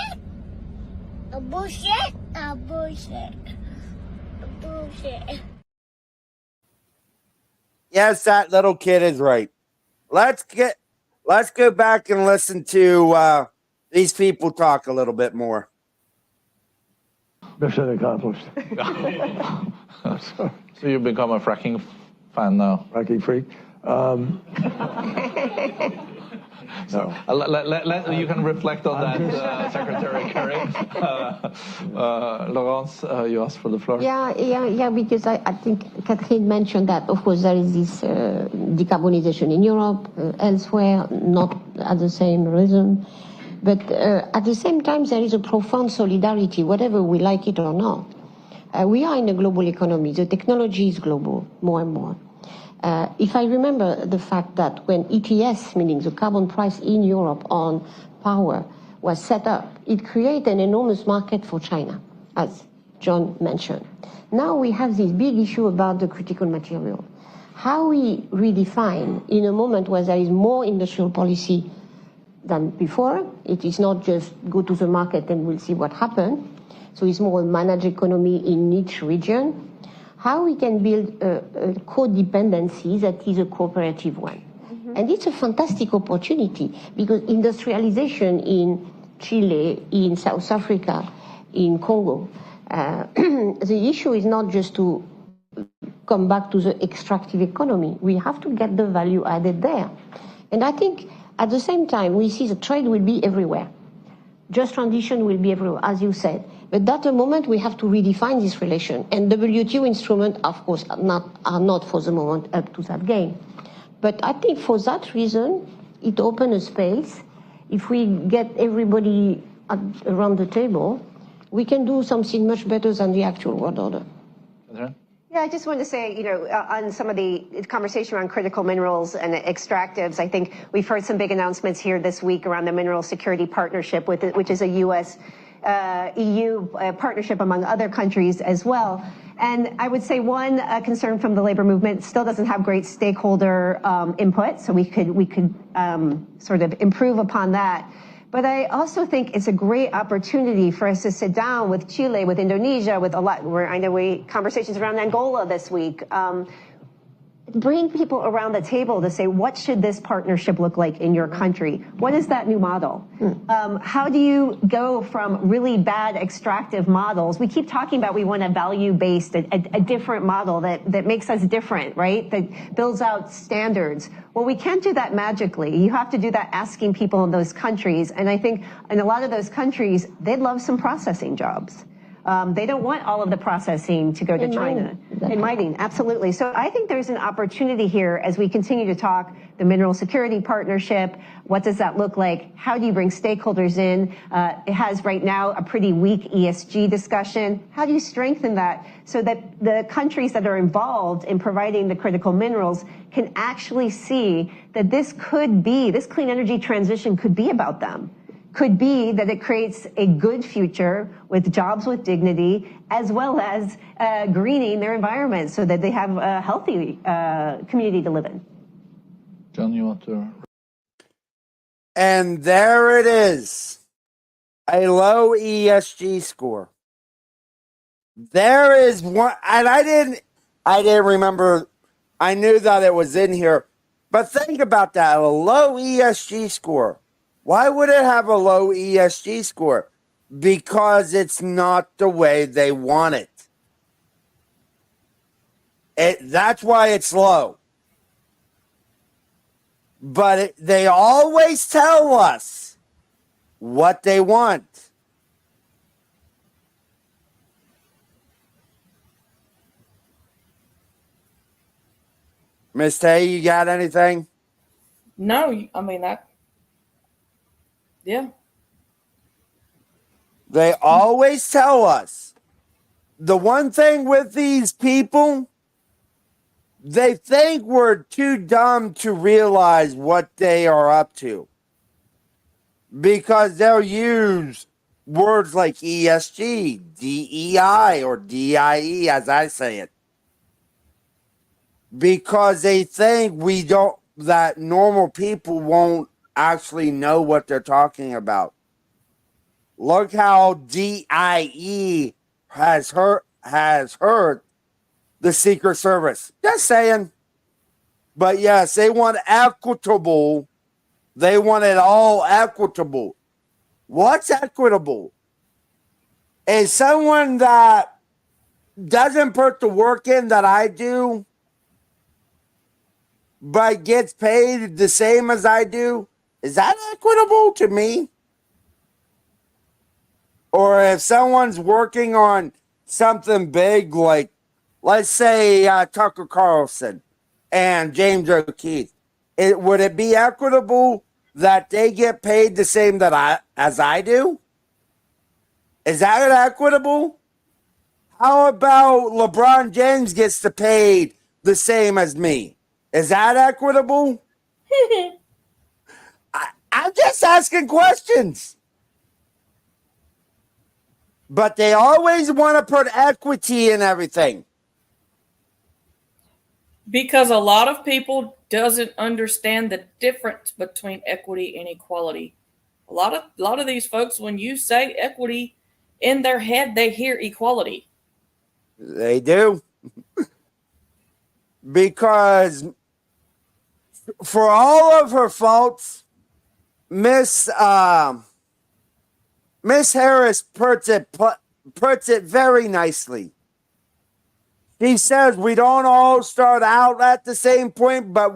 a bullshit, a bullshit, a bullshit. Yes, that little kid is right. Let's go back and listen to these people talk a little bit more. Mission accomplished. So you've become a fracking fan now? Fracking freak. So you can reflect on that, Secretary Kerry. Laurence, you asked for the floor. Yeah, because I think Catherine mentioned that, of course, there is this decarbonization in Europe, elsewhere, not at the same rhythm. But at the same time, there is a profound solidarity, whatever we like it or not. We are in a global economy. The technology is global, more and more. If I remember the fact that when ETS, meaning the carbon price in Europe on power, was set up, it created an enormous market for China, as John mentioned. Now we have this big issue about the critical material. how we redefine in a moment where there is more industrial policy than before. It is not just go to the market and we'll see what happens. So it's more a managed economy in each region. How we can build a codependency that is a cooperative one. And it's a fantastic opportunity because industrialization in Chile, in South Africa, in Congo, the issue is not just to come back to the extractive economy. We have to get the value added there. And I think at the same time, we see the trade will be everywhere. Just transition will be everywhere, as you said. But at the moment, we have to redefine this relation. And WTO instruments, of course, are not for the moment up to that game. But I think for that reason, it opens a space. If we get everybody around the table, we can do something much better than the actual world order. Yeah, I just wanted to say, on some of the conversation around critical minerals and extractives, I think we've heard some big announcements here this week around the Mineral Security Partnership, which is a U.S. EU partnership among other countries as well. And I would say one concern from the labor movement still doesn't have great stakeholder input, so we could sort of improve upon that. But I also think it's a great opportunity for us to sit down with Chile, with Indonesia, with a lot, I know conversations around Angola this week, bring people around the table to say, what should this partnership look like in your country? What is that new model? How do you go from really bad extractive models? We keep talking about we want a value-based, a different model that makes us different, right? That builds out standards. Well, we can't do that magically. You have to do that asking people in those countries. And I think in a lot of those countries, they'd love some processing jobs. They don't want all of the processing to go to China. In mining, absolutely. So I think there's an opportunity here as we continue to talk the Mineral Security Partnership. What does that look like? How do you bring stakeholders in? It has right now a pretty weak ESG discussion. How do you strengthen that so that the countries that are involved in providing the critical minerals can actually see that this clean energy transition could be about them? Could be that it creates a good future with jobs with dignity, as well as greening their environment so that they have a healthy community to live in. John, you want to? And there it is. A low ESG score. There is one, and I didn't remember, I knew that it was in here, but think about that, a low ESG score. Why would it have a low ESG score? Because it's not the way they want it. That's why it's low. But they always tell us what they want. Miss Tay, you got anything? No, I mean, yeah. They always tell us. The one thing with these people, they think we're too dumb to realize what they are up to. Because they'll use words like ESG, DEI, or DIE, as I say it. Because they think that normal people won't actually know what they're talking about. Look how DIE has hurt the Secret Service. Just saying. But yes, they want equitable. They want it all equitable. What's equitable? Is someone that doesn't put the work in that I do, but gets paid the same as I do, is that equitable to me? Or if someone's working on something big, like, let's say Tucker Carlson and James O'Keefe, would it be equitable that they get paid the same as I do? Is that equitable? How about LeBron James gets paid the same as me? Is that equitable? I'm just asking questions. But they always want to put equity in everything. Because a lot of people doesn't understand the difference between equity and equality. A lot of these folks, when you say equity, in their head they hear equality. They do. Because for all of her faults, Miss Harris puts it very nicely. She says we don't all start out at the same point, but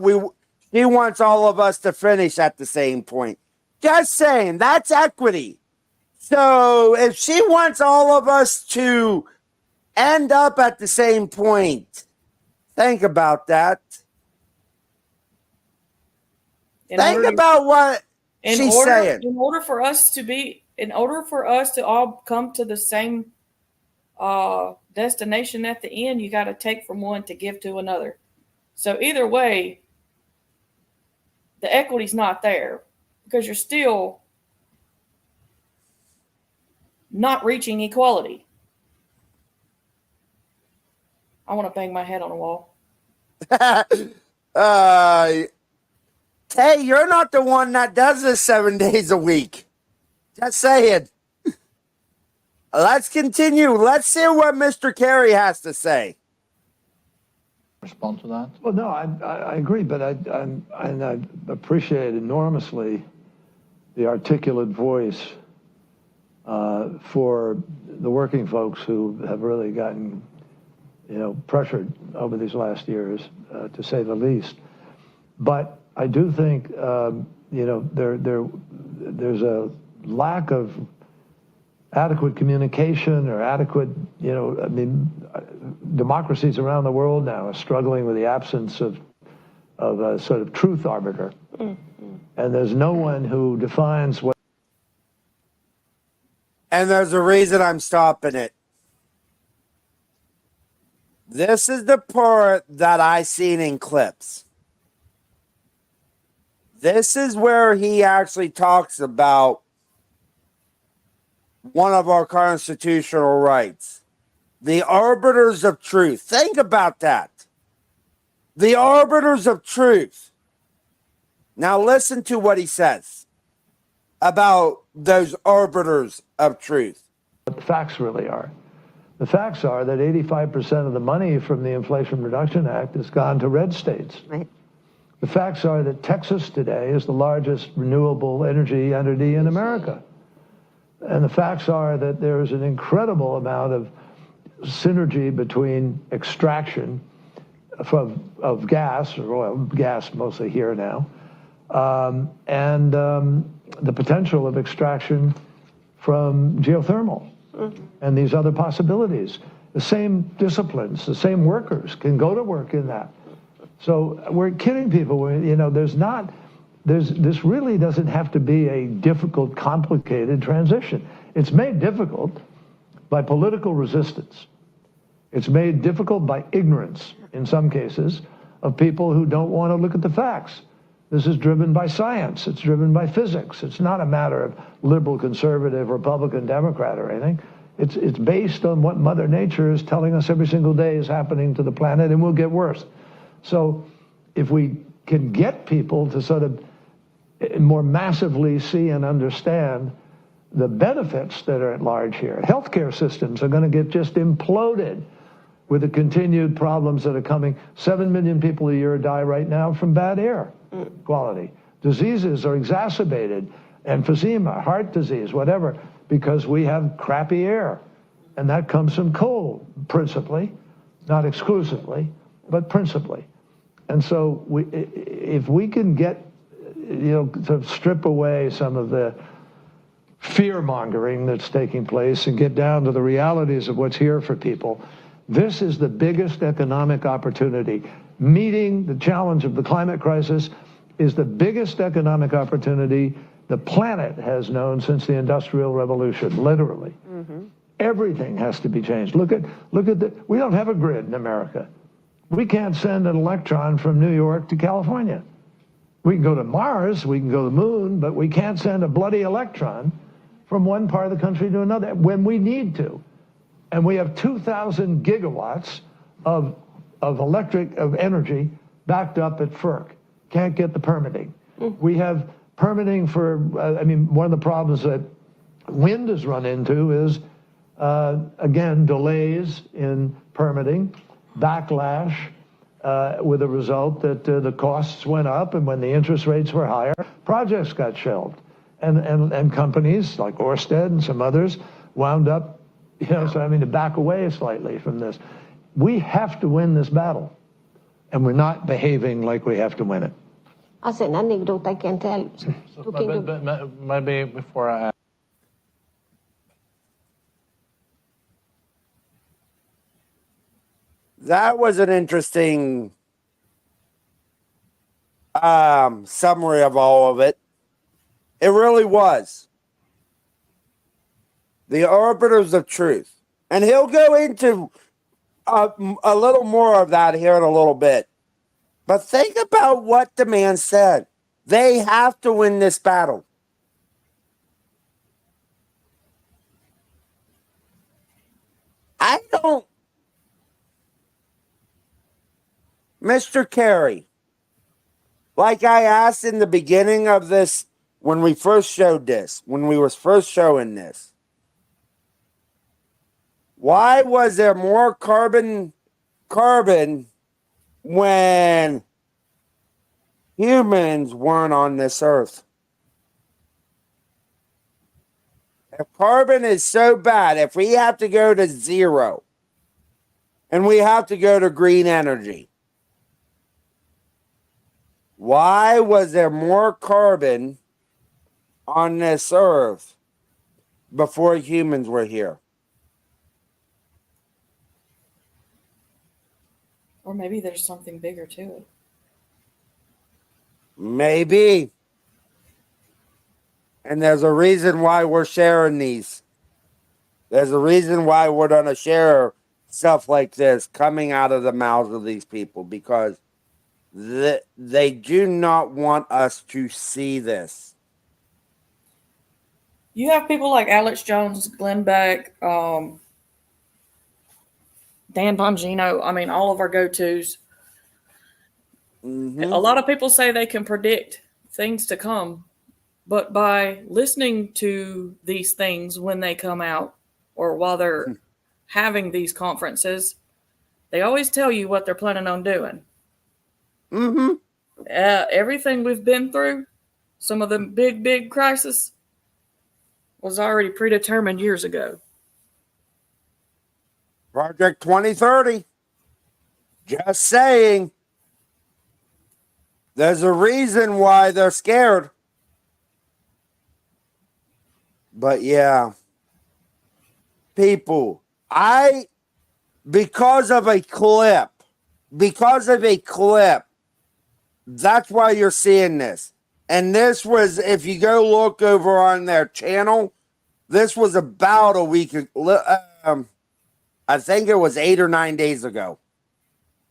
she wants all of us to finish at the same point. Just saying, that's equity. So if she wants all of us to end up at the same point, think about that. Think about what she's saying. In order for us to all come to the same destination at the end, you got to take from one to give to another. So either way, the equity's not there because you're still not reaching equality. I want to bang my head on a wall. Hey, you're not the one that does this 7 days a week. Just saying. Let's continue. Let's see what Mr. Kerry has to say. Respond to that? Well, no, I agree, but I appreciate enormously the articulate voice for the working folks who have really gotten, pressured over these last years, to say the least. But I do think, there's a lack of adequate communication or adequate, democracies around the world now are struggling with the absence of a sort of truth arbiter. Mm-hmm. And there's no one who defines what. And there's a reason I'm stopping it. This is the part that I seen in clips. This is where he actually talks about one of our constitutional rights. The arbiters of truth. Think about that. The arbiters of truth. Now listen to what he says about those arbiters of truth. What the facts really are. The facts are that 85% of the money from the Inflation Reduction Act has gone to red states. Right. The facts are that Texas today is the largest renewable energy entity in America. And the facts are that there is an incredible amount of synergy between extraction of gas, or oil, gas mostly here now, and the potential of extraction from geothermal and these other possibilities. The same disciplines, the same workers can go to work in that. So we're kidding people. This really doesn't have to be a difficult, complicated transition. It's made difficult by political resistance. It's made difficult by ignorance, in some cases, of people who don't want to look at the facts. This is driven by science. It's driven by physics. It's not a matter of liberal, conservative, Republican, Democrat, or anything. It's based on what Mother Nature is telling us every single day is happening to the planet, and will get worse. So if we can get people to sort of more massively see and understand the benefits that are at large here. Healthcare systems are going to get just imploded with the continued problems that are coming. 7 million people a year die right now from bad air quality. Diseases are exacerbated, emphysema, heart disease, whatever, because we have crappy air. And that comes from coal, principally, not exclusively, but principally. And so if we can get, to strip away some of the fear-mongering that's taking place and get down to the realities of what's here for people, this is the biggest economic opportunity. Meeting the challenge of the climate crisis is the biggest economic opportunity the planet has known since the Industrial Revolution, literally. Mm-hmm. Everything has to be changed. Look at we don't have a grid in America. We can't send an electron from New York to California. We can go to Mars, we can go to the moon, but we can't send a bloody electron from one part of the country to another when we need to. And we have 2,000 gigawatts of of energy backed up at FERC. Can't get the permitting. We have permitting for, one of the problems that wind has run into is, again, delays in permitting, backlash, with the result that the costs went up, and when the interest rates were higher, projects got shelved. And companies like Ørsted and some others wound up, to back away slightly from this. We have to win this battle, and we're not behaving like we have to win it. As an anecdote, I can tell. Maybe before I... That was an interesting summary of all of it. It really was. The arbiters of truth. And he'll go into a little more of that here in a little bit. But think about what the man said. They have to win this battle. I don't... Mr. Kerry, like I asked in the beginning of this, when we first showed this, when we was first showing this, why was there more carbon when humans weren't on this earth? If carbon is so bad, if we have to go to zero and we have to go to green energy, why was there more carbon on this earth before humans were here? Or maybe there's something bigger to it. Maybe. And there's a reason why we're sharing these. There's a reason why we're going to share stuff like this coming out of the mouths of these people, because they do not want us to see this. You have people like Alex Jones, Glenn Beck, Dan Bongino, all of our go-tos. Mm-hmm. A lot of people say they can predict things to come, but by listening to these things when they come out or while they're having these conferences, they always tell you what they're planning on doing. Mm-hmm. Everything we've been through, some of the big crisis, was already predetermined years ago. Project 2030. Just saying. There's a reason why they're scared. But yeah. People, because of a clip, that's why you're seeing this. And this was, if you go look over on their channel, this was about a week, I think it was 8 or 9 days ago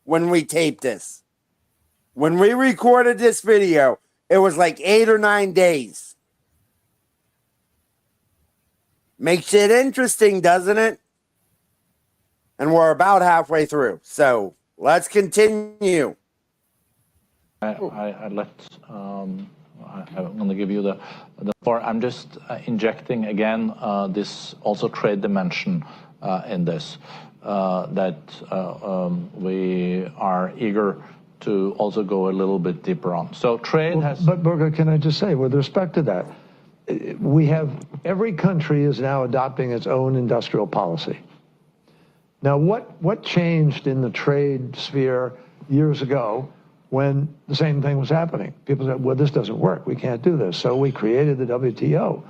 when we taped this. When we recorded this video, it was like 8 or 9 days. Makes it interesting, doesn't it? And we're about halfway through. So let's continue. I'm going to give you the floor. I'm just injecting again this also trade dimension in this, that we are eager to also go a little bit deeper on. So trade has... But Burger, can I just say, with respect to that, every country is now adopting its own industrial policy. Now, what changed in the trade sphere years ago when the same thing was happening? People said, well, this doesn't work. We can't do this. So we created the WTO.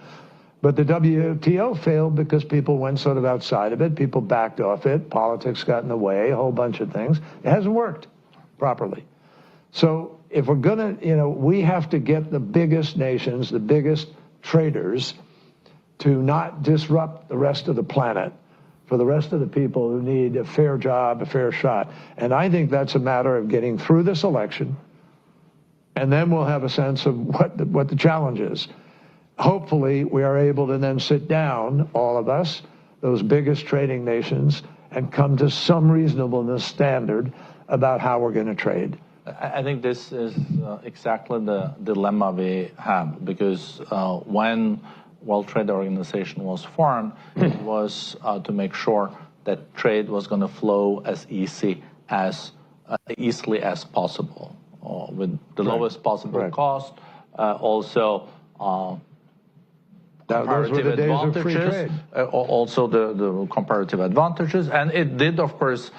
But the WTO failed because people went sort of outside of it. People backed off it. Politics got in the way, a whole bunch of things. It hasn't worked properly. So if we're going to, we have to get the biggest nations, the biggest traders, to not disrupt the rest of the planet for the rest of the people who need a fair job, a fair shot. And I think that's a matter of getting through this election, and then we'll have a sense of what the challenge is. Hopefully, we are able to then sit down, all of us, those biggest trading nations, and come to some reasonableness standard about how we're going to trade. I think this is exactly the dilemma we have, because when World Trade Organization was formed, it was to make sure that trade was going to flow as easily as possible, with the lowest possible cost. Also, comparative advantages, also the comparative advantages, and it did, of course,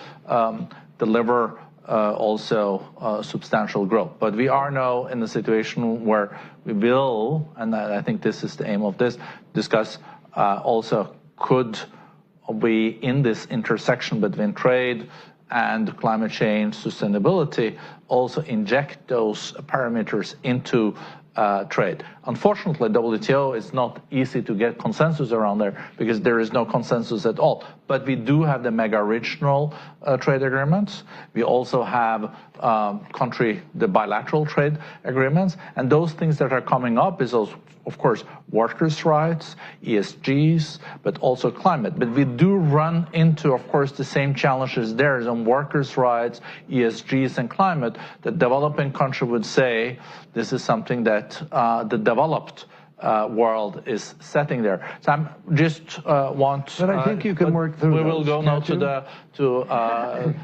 deliver also substantial growth. But we are now in a situation where we will, and I think this is the aim of this, discuss also could we, in this intersection between trade and climate change sustainability, also inject those parameters into trade. Unfortunately, WTO is not easy to get consensus around there because there is no consensus at all. But we do have the mega regional trade agreements. We also have the bilateral trade agreements. And those things that are coming up is also, of course, workers' rights, ESGs, but also climate. But we do run into, of course, the same challenges there on workers' rights, ESGs, and climate. The developing country would say this is something that the developed world is setting there. So I'm just But I think you can work through. We will go now to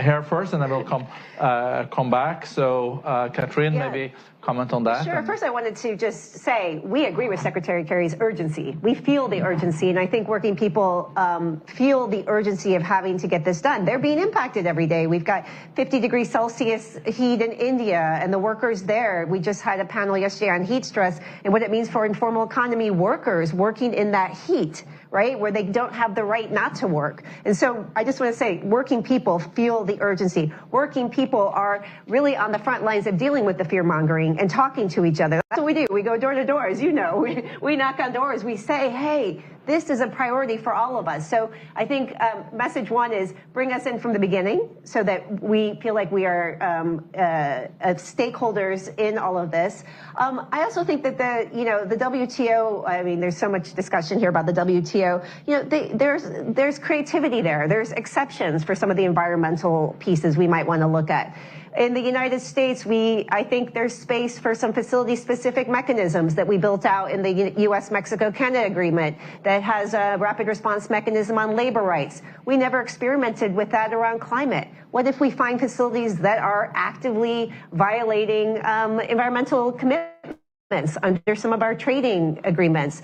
here first, and then we'll come back. So, Catherine, maybe comment on that. Sure. First, I wanted to just say we agree with Secretary Kerry's urgency. We feel the urgency, and I think working people feel the urgency of having to get this done. They're being impacted every day. We've got 50 degrees Celsius heat in India, and the workers there. We just had a panel yesterday on heat stress and what it means for informal economy workers working in that heat, right, where they don't have the right not to work. And so I just want to say, working people feel the urgency. Working people are really on the front lines of dealing with the fear-mongering and talking to each other. That's what we do. We go door to door, as you know. We knock on doors. We say, hey, this is a priority for all of us. So I think message one is bring us in from the beginning so that we feel like we are stakeholders in all of this. I also think that the WTO, I mean, there's so much discussion here about the WTO. There's creativity there. There's exceptions for some of the environmental pieces we might want to look at. In the United States, I think there's space for some facility-specific mechanisms that we built out in the U.S.-Mexico-Canada agreement that has a rapid response mechanism on labor rights. We never experimented with that around climate. What if we find facilities that are actively violating environmental commitments under some of our trading agreements?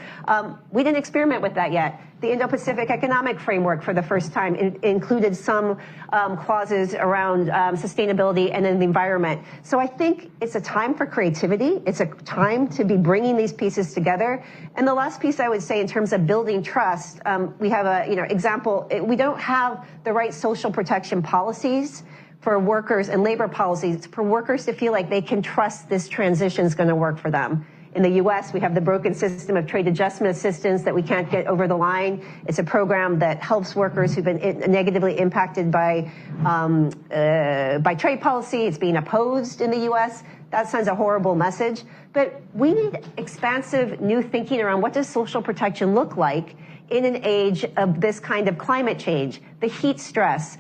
We didn't experiment with that yet. The Indo-Pacific Economic Framework for the first time included some clauses around sustainability and then the environment. So I think it's a time for creativity. It's a time to be bringing these pieces together. And the last piece I would say in terms of building trust, we have a example. We don't have the right social protection policies for workers and labor policies for workers to feel like they can trust this transition is going to work for them. In the U.S., we have the broken system of trade adjustment assistance that we can't get over the line. It's a program that helps workers who've been negatively impacted by trade policy. It's being opposed in the U.S. That sends a horrible message. But we need expansive new thinking around what does social protection look like in an age of this kind of climate change, the heat stress.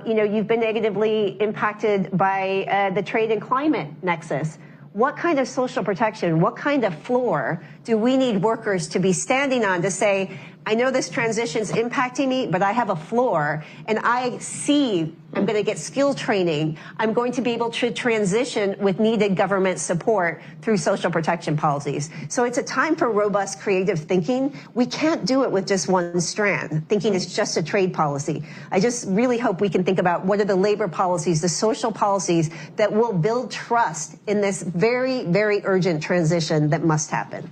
You've been negatively impacted by the trade and climate nexus. What kind of social protection, what kind of floor do we need workers to be standing on to say, I know this transition's impacting me, but I have a floor and I see I'm going to get skill training. I'm going to be able to transition with needed government support through social protection policies. So it's a time for robust creative thinking. We can't do it with just one strand, thinking it's just a trade policy. I just really hope we can think about what are the labor policies, the social policies that will build trust in this very, very urgent transition that must happen.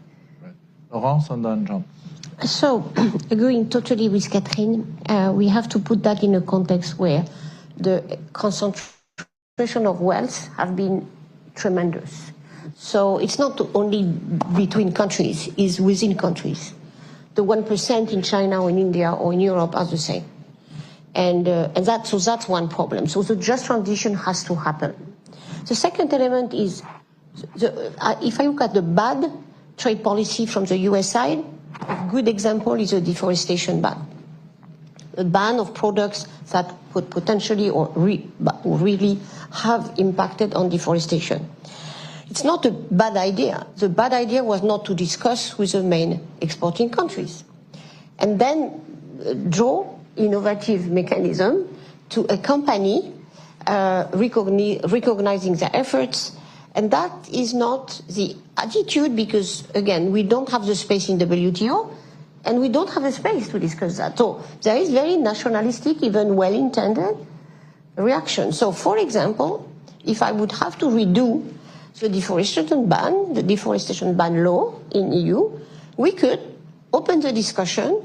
Laurence and then John. So, agreeing totally with Catherine, we have to put that in a context where the concentration of wealth have been tremendous. So it's not only between countries, it's within countries. The 1% in China or in India or in Europe are the same. And that's one problem. So the just transition has to happen. The second element is, if I look at the bad trade policy from the US side, a good example is a deforestation ban. a ban of products that could potentially or really have impacted on deforestation. It's not a bad idea. The bad idea was not to discuss with the main exporting countries. And then draw innovative mechanism to accompany recognizing their efforts. And that is not the attitude because, again, we don't have the space in WTO and we don't have the space to discuss that. So there is very nationalistic, even well-intended reaction. So, for example, if I would have to redo the deforestation ban law in EU, we could open the discussion,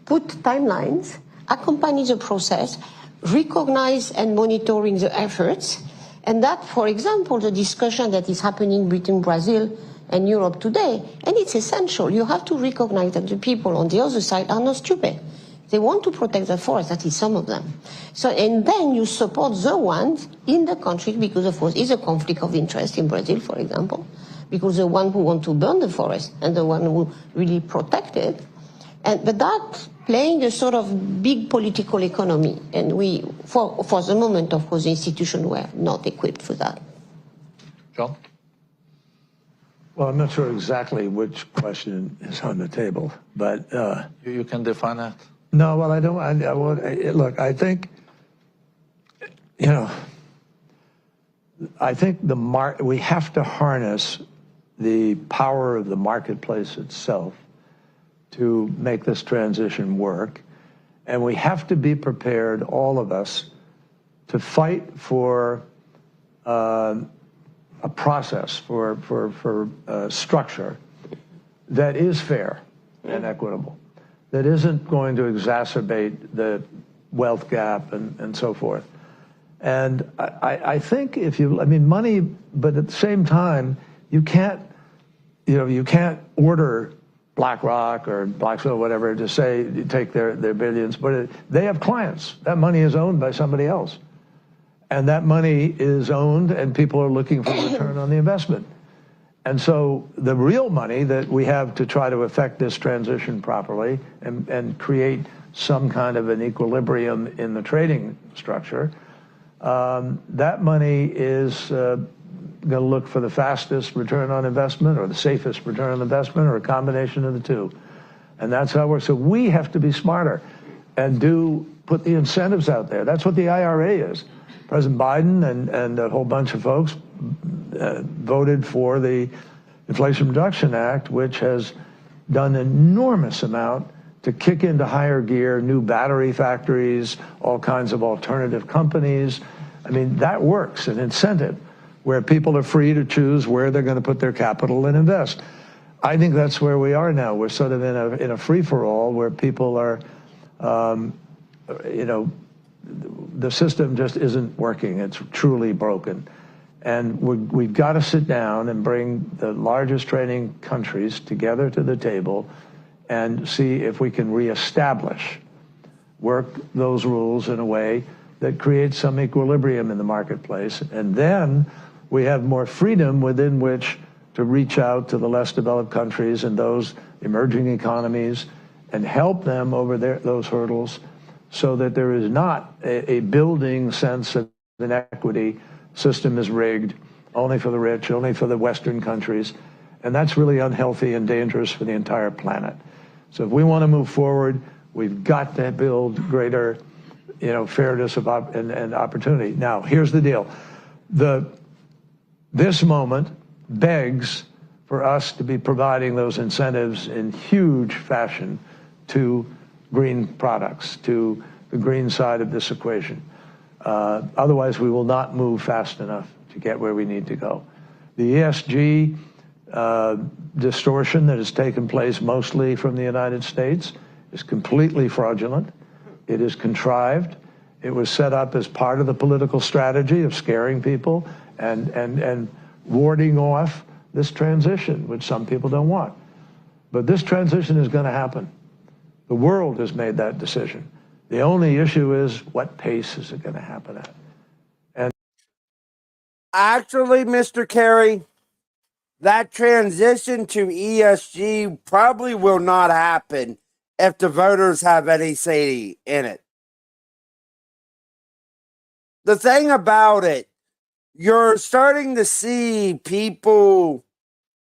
put timelines, accompany the process, recognize and monitoring the efforts, and that, for example, the discussion that is happening between Brazil and Europe today, and it's essential. You have to recognize that the people on the other side are not stupid. They want to protect the forest, that is some of them. So, and then you support the ones in the country, because of course, is a conflict of interest in Brazil, for example, because the one who want to burn the forest and the one who really protect it. But that playing a sort of big political economy, and we, for the moment, of course, the institutions were not equipped for that. John? Well, I'm not sure exactly which question is on the table, but... You can define that. No, well, I don't. Look, I think, I think we have to harness the power of the marketplace itself to make this transition work. And we have to be prepared, all of us, to fight for a process, for structure that is fair and equitable, that isn't going to exacerbate the wealth gap and so forth. And I think money, but at the same time, you can't order BlackRock or Blackstone or whatever to say, take their billions, but they have clients. That money is owned by somebody else. And that money is owned and people are looking for a return on the investment. And so the real money that we have to try to affect this transition properly and create some kind of an equilibrium in the trading structure, that money is going to look for the fastest return on investment or the safest return on investment or a combination of the two. And that's how it works. So we have to be smarter and put the incentives out there. That's what the IRA is. President Biden and a whole bunch of folks voted for the Inflation Reduction Act, which has done an enormous amount to kick into higher gear new battery factories, all kinds of alternative companies. I mean, that works, an incentive where people are free to choose where they're going to put their capital and invest. I think that's where we are now. We're sort of in a free-for-all where people are, the system just isn't working. It's truly broken. And we've got to sit down and bring the largest trading countries together to the table and see if we can work those rules in a way that creates some equilibrium in the marketplace. And then we have more freedom within which to reach out to the less developed countries and those emerging economies and help them over those hurdles so that there is not a building sense of inequity. System is rigged, only for the rich, only for the Western countries. And that's really unhealthy and dangerous for the entire planet. So if we want to move forward, we've got to build greater, fairness and opportunity. Now, here's the deal. This moment begs for us to be providing those incentives in huge fashion to green products, to the green side of this equation. Otherwise, we will not move fast enough to get where we need to go. The ESG distortion that has taken place mostly from the United States is completely fraudulent. It is contrived. It was set up as part of the political strategy of scaring people and warding off this transition, which some people don't want. But this transition is going to happen. The world has made that decision. The only issue is what pace is it going to happen at? And actually, Mr. Kerry, that transition to ESG probably will not happen if the voters have any say in it. the thing about it, you're starting to see people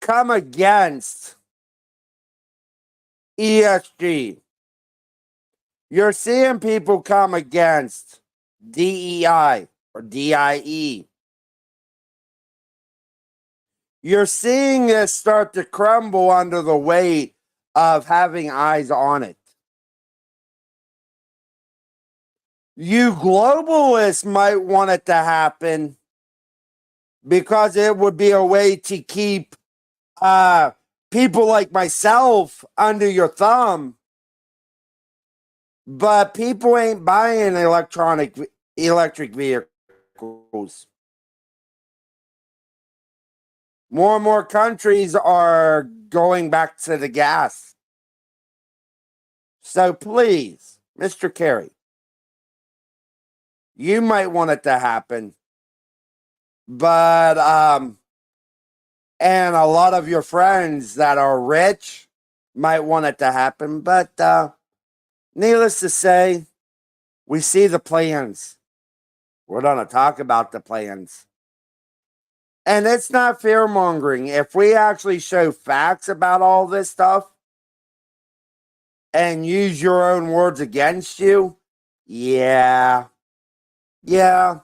come against ESG. You're seeing people come against DEI or DIE. You're seeing this start to crumble under the weight of having eyes on it. You globalists might want it to happen because it would be a way to keep people like myself under your thumb. But people ain't buying electric vehicles. More and more countries are going back to the gas. So please, Mr. Kerry, you might want it to happen. But, and a lot of your friends that are rich might want it to happen. But, needless to say, we see the plans. We're going to talk about the plans. And it's not fear-mongering. If we actually show facts about all this stuff and use your own words against you, yeah. You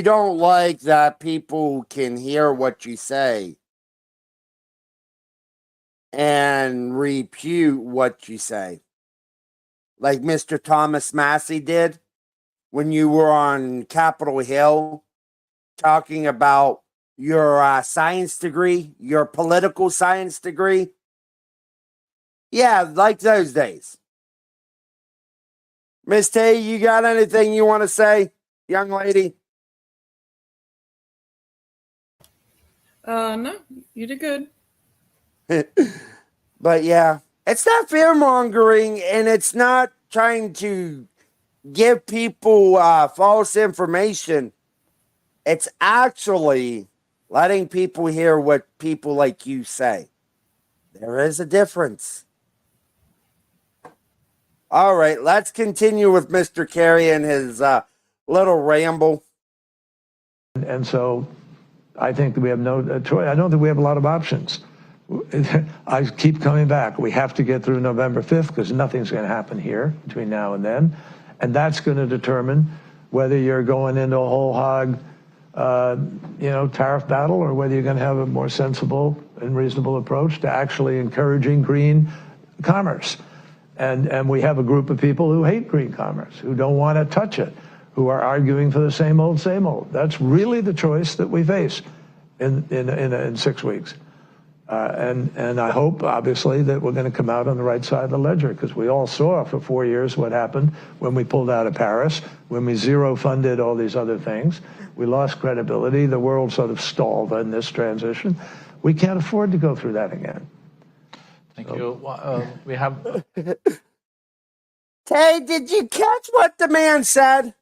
don't like that people can hear what you say and repute what you say. Like Mr. Thomas Massey did when you were on Capitol Hill talking about your science degree, your political science degree. Yeah, like those days. Miss Tay, you got anything you want to say, young lady? No, you did good. But yeah, it's not fear-mongering, and it's not trying to give people false information. It's actually letting people hear what people like you say. There is a difference. All right, let's continue with Mr. Kerry and his little ramble. And so I think we have no choice. I don't think we have a lot of options. I keep coming back. We have to get through November 5th because nothing's going to happen here between now and then. And that's going to determine whether you're going into a whole hog, tariff battle, or whether you're going to have a more sensible and reasonable approach to actually encouraging green commerce. And we have a group of people who hate green commerce, who don't want to touch it, who are arguing for the same old, same old. That's really the choice that we face in 6 weeks. And I hope, obviously, that we're going to come out on the right side of the ledger, because we all saw for 4 years what happened when we pulled out of Paris, when we zero funded all these other things. We lost credibility. The world sort of stalled in this transition. We can't afford to go through that again. Thank you. We have... Tay, did you catch what the man said?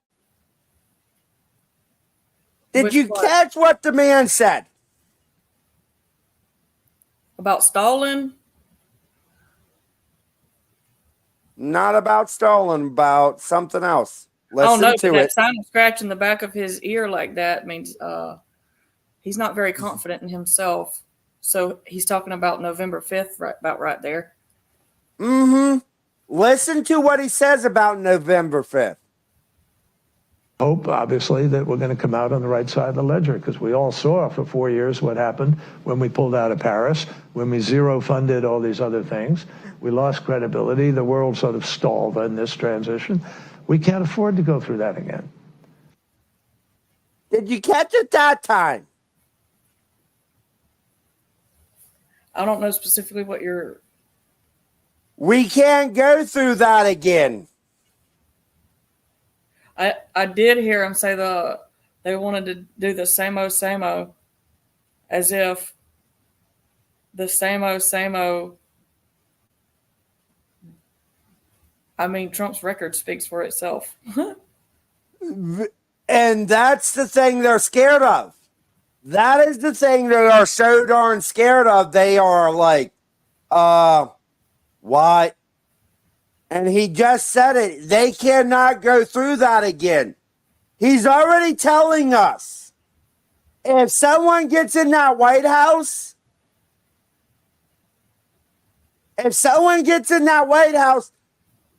Did you catch what the man said? About stalling? Not about stalling, about something else. Listen no, to that it. sign scratch in the back of his ear like that means he's not very confident in himself. So he's talking about November 5th, right there. Mm-hmm. Listen to what he says about November 5th. Hope, obviously, that we're going to come out on the right side of the ledger, because we all saw for 4 years what happened when we pulled out of Paris, when we zero funded all these other things. We lost credibility. The world sort of stalled in this transition. We can't afford to go through that again. Did you catch it that time? I don't know specifically what you're... We can't go through that again. I did hear him say they wanted to do the same o, as if the same o. I mean, Trump's record speaks for itself. And that's the thing they're scared of. That is the thing they are so darn scared of. They are like, what? And he just said it. They cannot go through that again. He's already telling us, if someone gets in that White House,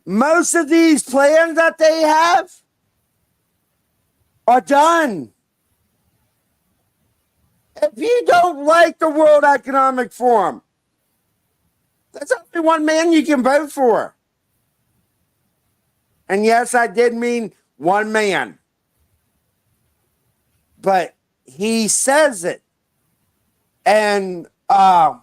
most of these plans that they have are done. If you don't like the World Economic Forum, there's only one man you can vote for. And yes, I did mean one man. But he says it. And Yuval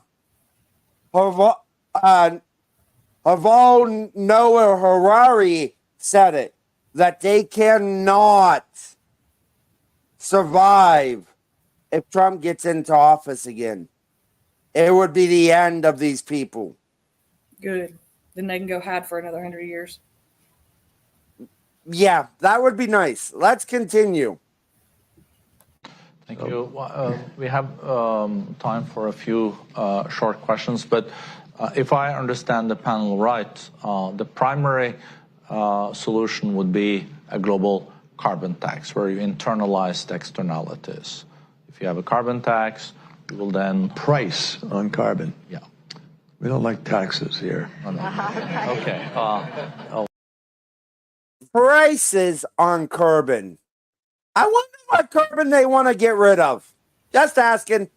Noah Harari said it, that they cannot survive if Trump gets into office again. It would be the end of these people. Good. Then they can go hide for another 100 years. Yeah, that would be nice. Let's continue. Thank you. We have time for a few short questions, but if I understand the panel right, the primary solution would be a global carbon tax where you internalize the externalities. If you have a carbon tax, you will then... Price on carbon. Yeah. We don't like taxes here. No, no. Okay. Prices on carbon. I wonder what carbon they want to get rid of. Just asking.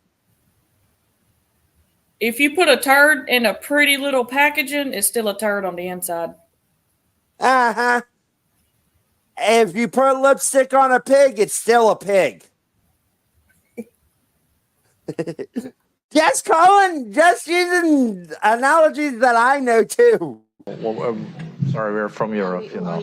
If you put a turd in a pretty little packaging, it's still a turd on the inside. Uh-huh. If you put lipstick on a pig, it's still a pig. Yes, Colin, just using analogies that I know too. Well, sorry, we're from Europe, you know.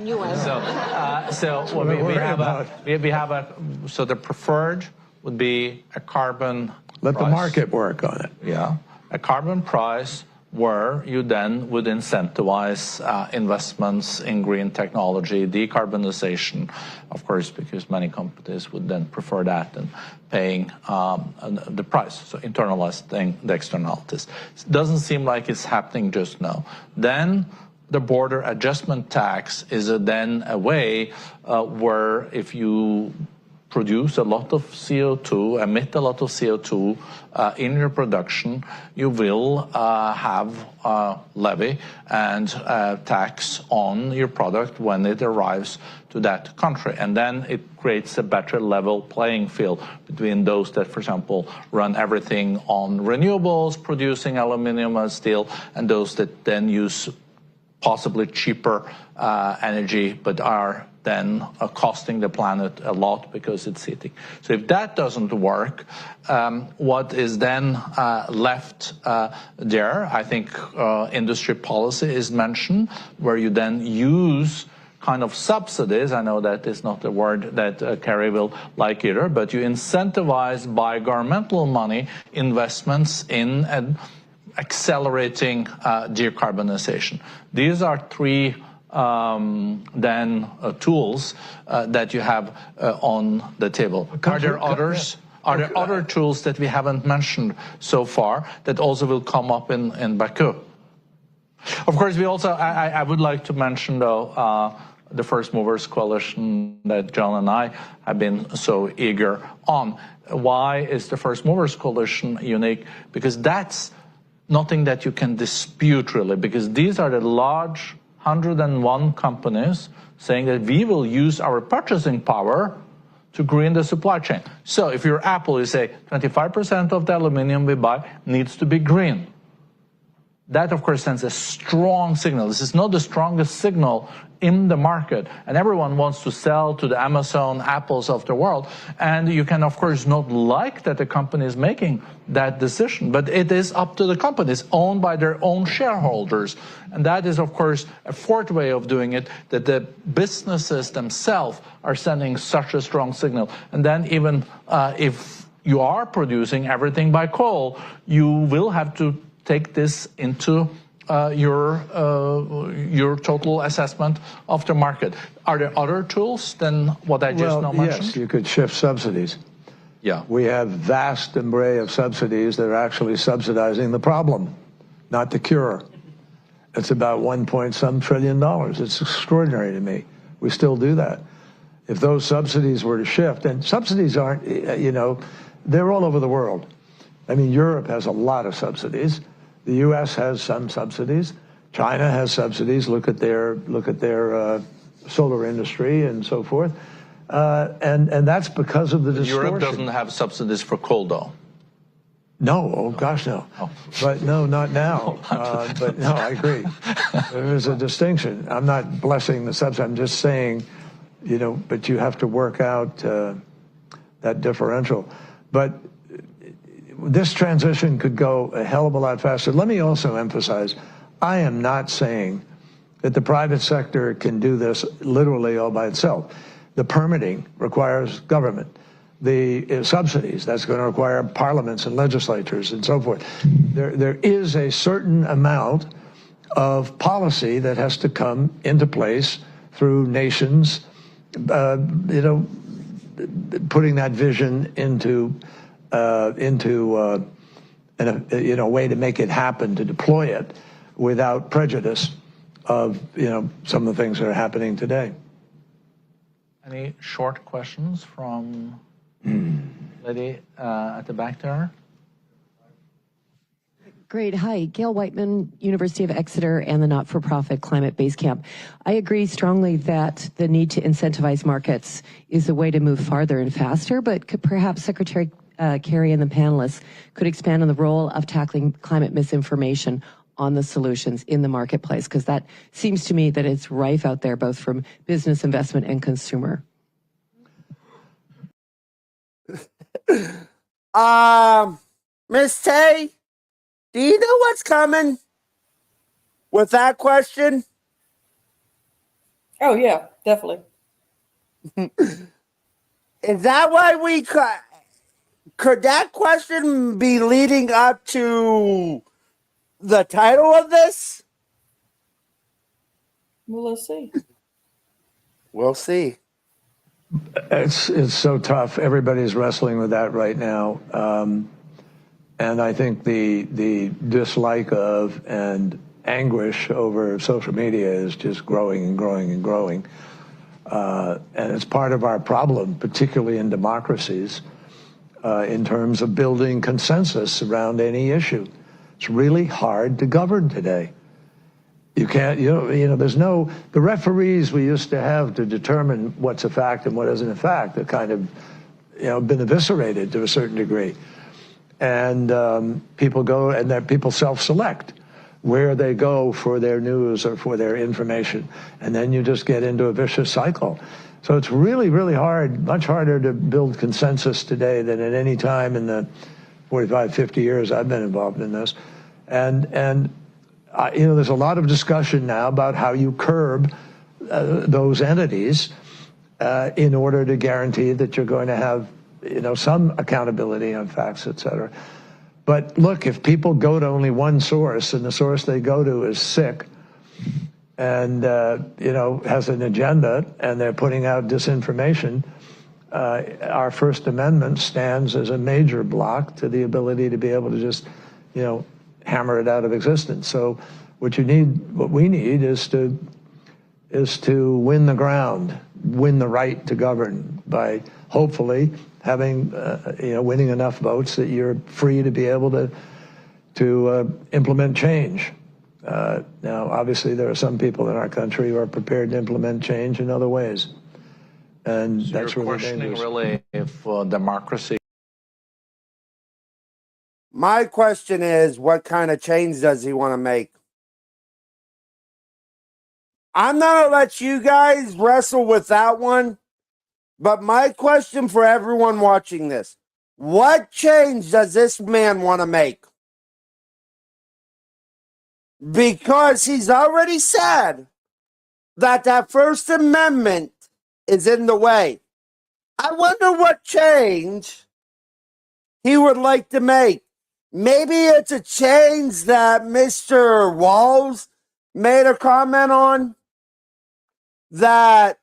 So the preferred would be a carbon. Let the market work on it. Yeah, a carbon price where you then would incentivize investments in green technology, decarbonization, of course, because many companies would then prefer that than paying the price, so internalizing the externalities. It doesn't seem like it's happening just now. Then the border adjustment tax is then a way where if you produce a lot of CO2, emit a lot of CO2 in your production, you will have a levy and tax on your product when it arrives to that country. And then it creates a better level playing field between those that, for example, run everything on renewables, producing aluminum and steel, and those that then use possibly cheaper energy, but are then costing the planet a lot because it's heating. So if that doesn't work, what is then left there, I think industry policy is mentioned, where you then use kind of subsidies. I know that is not the word that Kerry will like either, but you incentivize by governmental money investments in accelerating decarbonization. These are three tools that you have on the table. Are there others? Are there other tools that we haven't mentioned so far that also will come up in Baku? Of course, we also, I would like to mention, though, the First Movers Coalition that John and I have been so eager on. Why is the First Movers Coalition unique? Because that's nothing that you can dispute, really, because these are the large 101 companies saying that we will use our purchasing power to green the supply chain. So if you're Apple, you say 25% of the aluminum we buy needs to be green. That, of course, sends a strong signal. This is not the strongest signal in the market, and everyone wants to sell to the Amazon, Apples of the world, and you can, of course, not like that the company is making that decision, but it is up to the companies owned by their own shareholders. And that is, of course, a fourth way of doing it, that the businesses themselves are sending such a strong signal. And then even if you are producing everything by coal, you will have to take this into your total assessment of the market. Are there other tools than what I just now mentioned? Yes, you could shift subsidies. Yeah. We have vast array of subsidies that are actually subsidizing the problem, not the cure. It's about 1 point some trillion dollars. It's extraordinary to me. We still do that. If those subsidies were to shift, and subsidies aren't, they're all over the world. I mean, Europe has a lot of subsidies. The U.S. has some subsidies. China has subsidies. Look at their solar industry and so forth. And that's because of the distortion. Europe doesn't have subsidies for coal, though. No, oh gosh, no. Oh. But no, not now. But no, I agree. There's a distinction. I'm not blessing the subsidy. I'm just saying, but you have to work out that differential. But this transition could go a hell of a lot faster. Let me also emphasize, I am not saying that the private sector can do this literally all by itself. The permitting requires government. The subsidies, that's going to require parliaments and legislatures and so forth. There is a certain amount of policy that has to come into place through nations, putting that vision into a way to make it happen, to deploy it without prejudice of, some of the things that are happening today. Any short questions from lady at the back there? Great. Hi, Gail Whiteman, University of Exeter, and the not-for-profit Climate Base Camp. I agree strongly that the need to incentivize markets is the way to move farther and faster, but could perhaps Secretary Kerry and the panelists could expand on the role of tackling climate misinformation on the solutions in the marketplace, because that seems to me that it's rife out there, both from business, investment, and consumer. Miss Tay, do you know what's coming with that question? Oh, yeah, definitely. Is that why could that question be leading up to the title of this? Well, let's see. We'll see. It's so tough. Everybody's wrestling with that right now. And I think the dislike of and anguish over social media is just growing and growing and growing. And it's part of our problem, particularly in democracies, in terms of building consensus around any issue. It's really hard to govern today. You can't, the referees we used to have to determine what's a fact and what isn't a fact are kind of, been eviscerated to a certain degree. And people self-select where they go for their news or for their information. And then you just get into a vicious cycle. So it's really, really hard, much harder to build consensus today than at any time in the 45, 50 years I've been involved in this. And there's a lot of discussion now about how you curb those entities in order to guarantee that you're going to have, some accountability on facts, et cetera. But look, if people go to only one source and the source they go to is sick and, has an agenda and they're putting out disinformation, our First Amendment stands as a major block to the ability to be able to just, hammer it out of existence. So what we need is to win the ground, win the right to govern by hopefully having, winning enough votes that you're free to be able to implement change. Now, obviously, there are some people in our country who are prepared to implement change in other ways. And so that's you're really questioning dangerous. really if democracy. My question is, what kind of change does he want to make? I'm not going to let you guys wrestle with that one, but my question for everyone watching this, what change does this man want to make? Because he's already said that First Amendment is in the way. I wonder what change he would like to make. Maybe it's a change that Mr. Walls made a comment on, that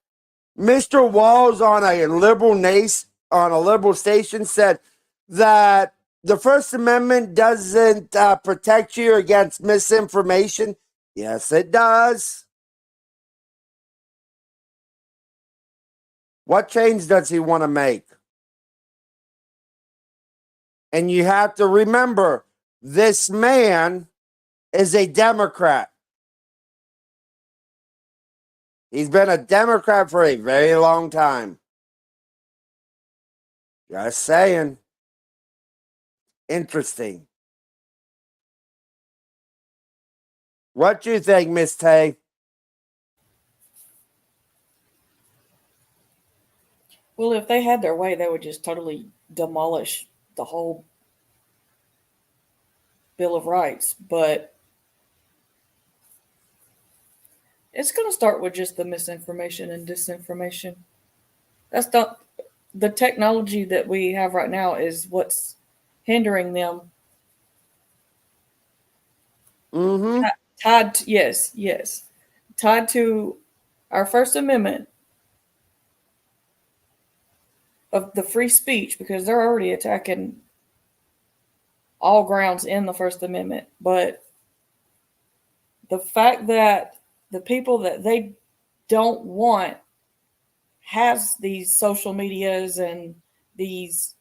Mr. Walls on a liberal station said that the First Amendment doesn't protect you against misinformation, Yes, it does. What change does he want to make? And you have to remember, this man is a Democrat. He's been a Democrat for a very long time. Just saying. Interesting. What do you think, Miss Tay? Well, if they had their way, they would just totally demolish the whole Bill of Rights. But it's going to start with just the misinformation and disinformation. That's the technology that we have right now is what's hindering them. Mm-hmm. Tied to, yes. Tied to our First Amendment of the free speech, because they're already attacking all grounds in the First Amendment. But the fact that the people that they don't want has these social medias and these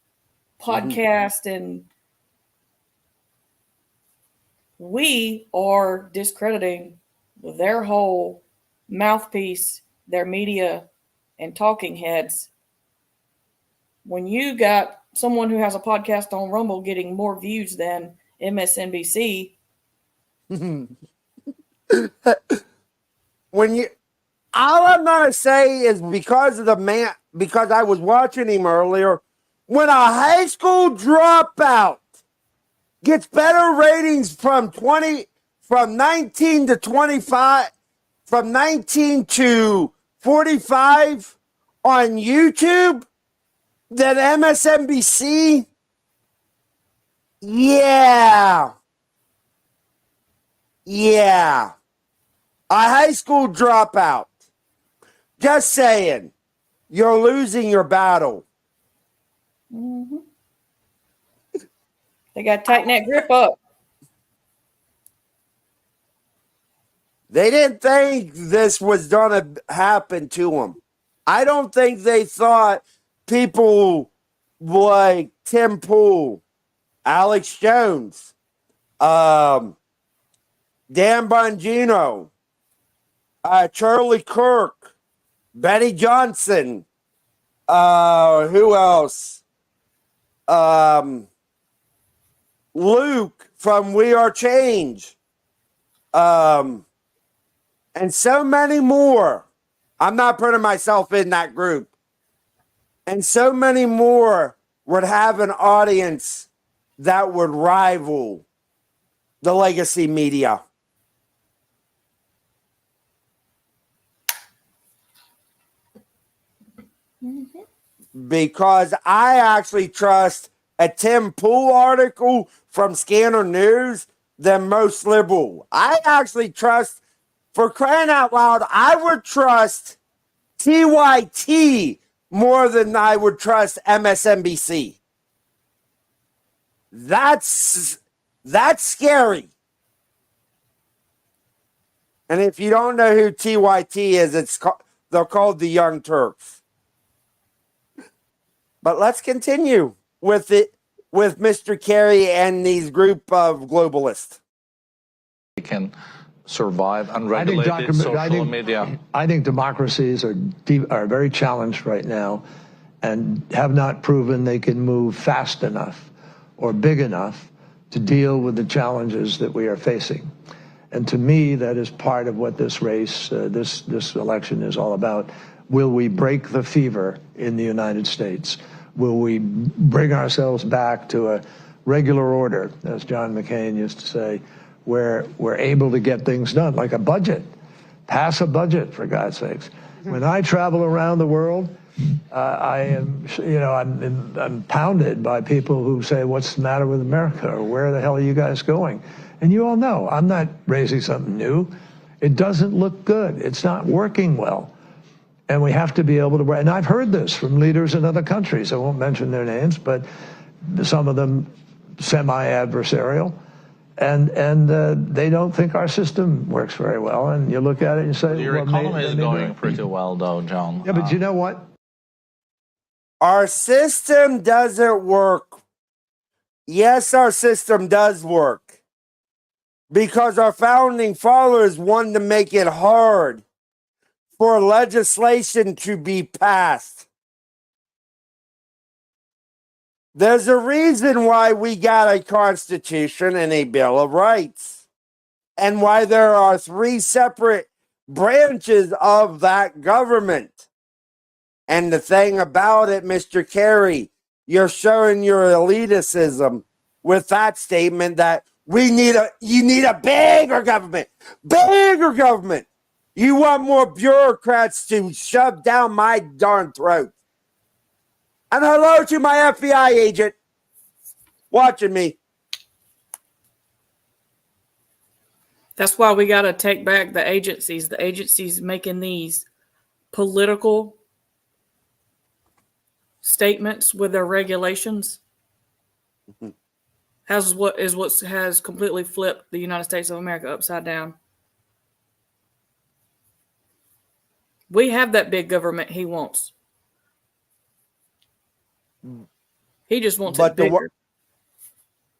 podcasts, and we are discrediting their whole mouthpiece, their media and talking heads. When you got someone who has a podcast on Rumble getting more views than MSNBC, when you, all I'm gonna say is because of the man, because I was watching him earlier, when a high school dropout gets better ratings from 19 to 25, from 19 to 45 on YouTube than MSNBC, yeah. A high school dropout. Just saying, you're losing your battle. mm-hmm. They got to tighten that grip up. They didn't think this was going to happen to them. I don't think they thought people like Tim Pool, Alex Jones, Dan Bongino, Charlie Kirk, Benny Johnson, who else? Luke from We Are Change, and so many more. I'm not putting myself in that group. And so many more would have an audience that would rival the legacy media. Because I actually trust a Tim Pool article from Scanner News than most liberal. I actually trust, for crying out loud, I would trust TYT more than I would trust MSNBC. That's scary. And if you don't know who TYT is, they're called the Young Turks. But let's continue with Mr. Kerry and these group of globalists. We can survive unregulated social media. I think democracies are very challenged right now and have not proven they can move fast enough or big enough to deal with the challenges that we are facing. And to me, that is part of what this race, this election is all about. Will we break the fever in the United States? Will we bring ourselves back to a regular order, as John McCain used to say, where we're able to get things done, like a budget, pass a budget, for God's sakes. When I travel around the world, I'm pounded by people who say, what's the matter with America? Or where the hell are you guys going? And you all know, I'm not raising something new. It doesn't look good. It's not working well. And we have to be able to, and I've heard this from leaders in other countries. I won't mention their names, but some of them semi-adversarial. they don't think our system works very well. And you look at it and you say, Your well, economy is going pretty well, though, John. Yeah, but you know what? Our system doesn't work. Yes, our system does work. Because our founding fathers wanted to make it hard for legislation to be passed. There's a reason why we got a Constitution and a Bill of Rights, and why there are 3 separate branches of that government. And the thing about it, Mr. Kerry, you're showing your elitism with that statement that you need a bigger government. Bigger government. You want more bureaucrats to shove down my darn throat. And hello to my FBI agent watching me. That's why we got to take back the agencies. The agencies making these political statements with their regulations has completely flipped the United States of America upside down. We have that big government he wants. He just wants it bigger.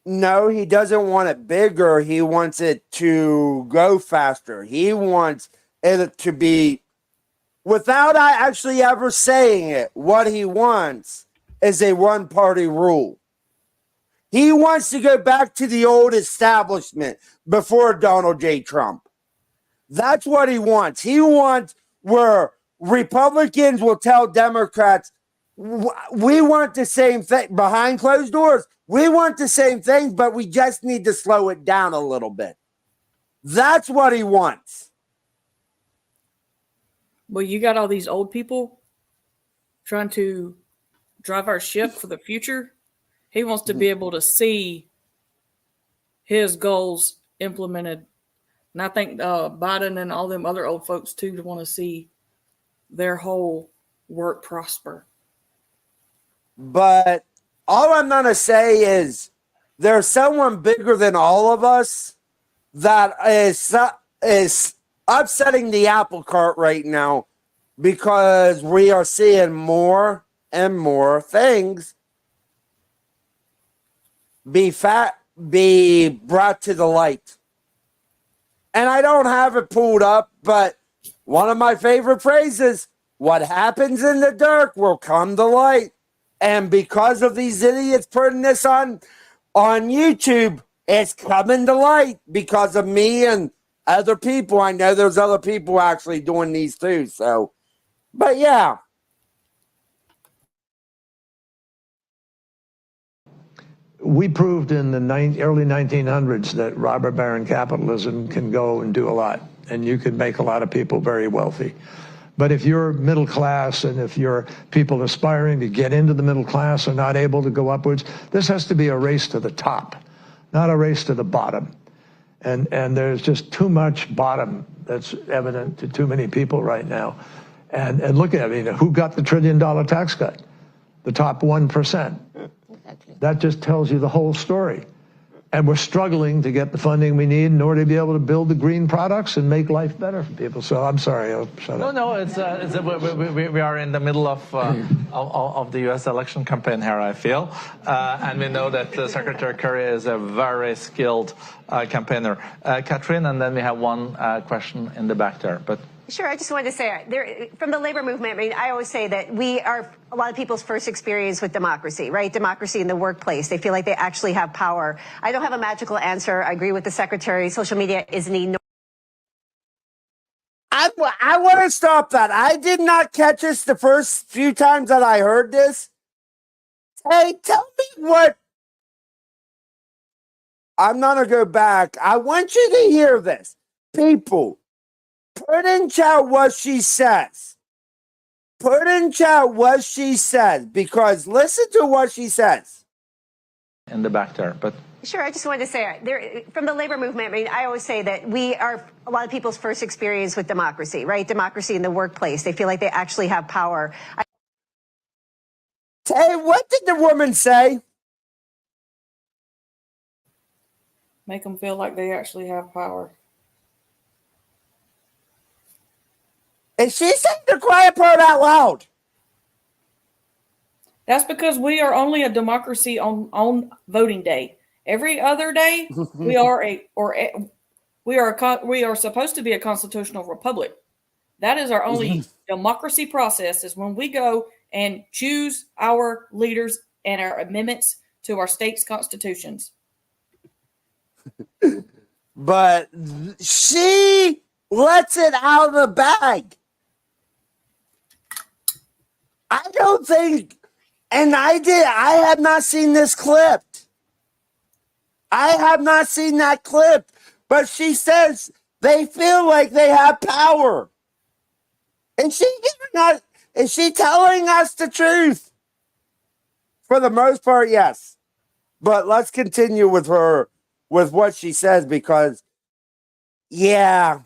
No, he doesn't want it bigger. He wants it to go faster. He wants it to be, without actually ever saying it, what he wants is a one-party rule. He wants to go back to the old establishment before Donald J. Trump. That's what he wants. He wants where Republicans will tell Democrats, we want the same thing behind closed doors. We want the same thing, but we just need to slow it down a little bit. That's what he wants. Well, you got all these old people trying to drive our ship for the future. He wants to be able to see his goals implemented. And I think Biden and all them other old folks, too, want to see their whole work prosper. But all I'm going to say is there's someone bigger than all of us that is upsetting the apple cart right now, because we are seeing more and more things be brought to the light. And I don't have it pulled up, but one of my favorite phrases, what happens in the dark will come to light. And because of these idiots putting this on YouTube, it's coming to light because of me and other people. I know there's other people actually doing these too. So, but yeah. We proved in the early 1900s that robber baron capitalism can go and do a lot, and you can make a lot of people very wealthy. But if you're middle class and if you're people aspiring to get into the middle class are not able to go upwards, this has to be a race to the top, not a race to the bottom. And there's just too much bottom that's evident to too many people right now. And look at it, who got the $1 trillion tax cut? The top 1%. Exactly. That just tells you the whole story. And we're struggling to get the funding we need in order to be able to build the green products and make life better for people. So I'm sorry, I'll shut up. No, we are in the middle of the U.S. election campaign here, I feel. And we know that Secretary Kerry is a very skilled campaigner. Catherine, and then we have one question in the back there. But Sure. I just wanted to say, from the labor movement, I mean, I always say that we are a lot of people's first experience with democracy, right? Democracy in the workplace. They feel like they actually have power. I don't have a magical answer. I agree with the secretary. Social media is an enormous. I want to stop that. I did not catch this the first few times that I heard this. Hey, tell me what. I'm not going to go back. I want you to hear this. People. Put in chat what she says. Put in chat what she says, because listen to what she says. In the back there, but. Sure. I just wanted to say, from the labor movement, I mean, I always say that we are a lot of people's first experience with democracy, right? Democracy in the workplace. They feel like they actually have power. Hey, what did the woman say? Make them feel like they actually have power. And she said the quiet part out loud. That's because we are only a democracy on voting day. Every other day, we are supposed to be a constitutional republic. That is our only democracy process, is when we go and choose our leaders and our amendments to our state's constitutions. But she lets it out of the bag. I don't think, and I have not seen this clip. I have not seen that clip. But she says they feel like they have power. And is she telling us the truth? For the most part, yes. But let's continue with what she says, because, yeah.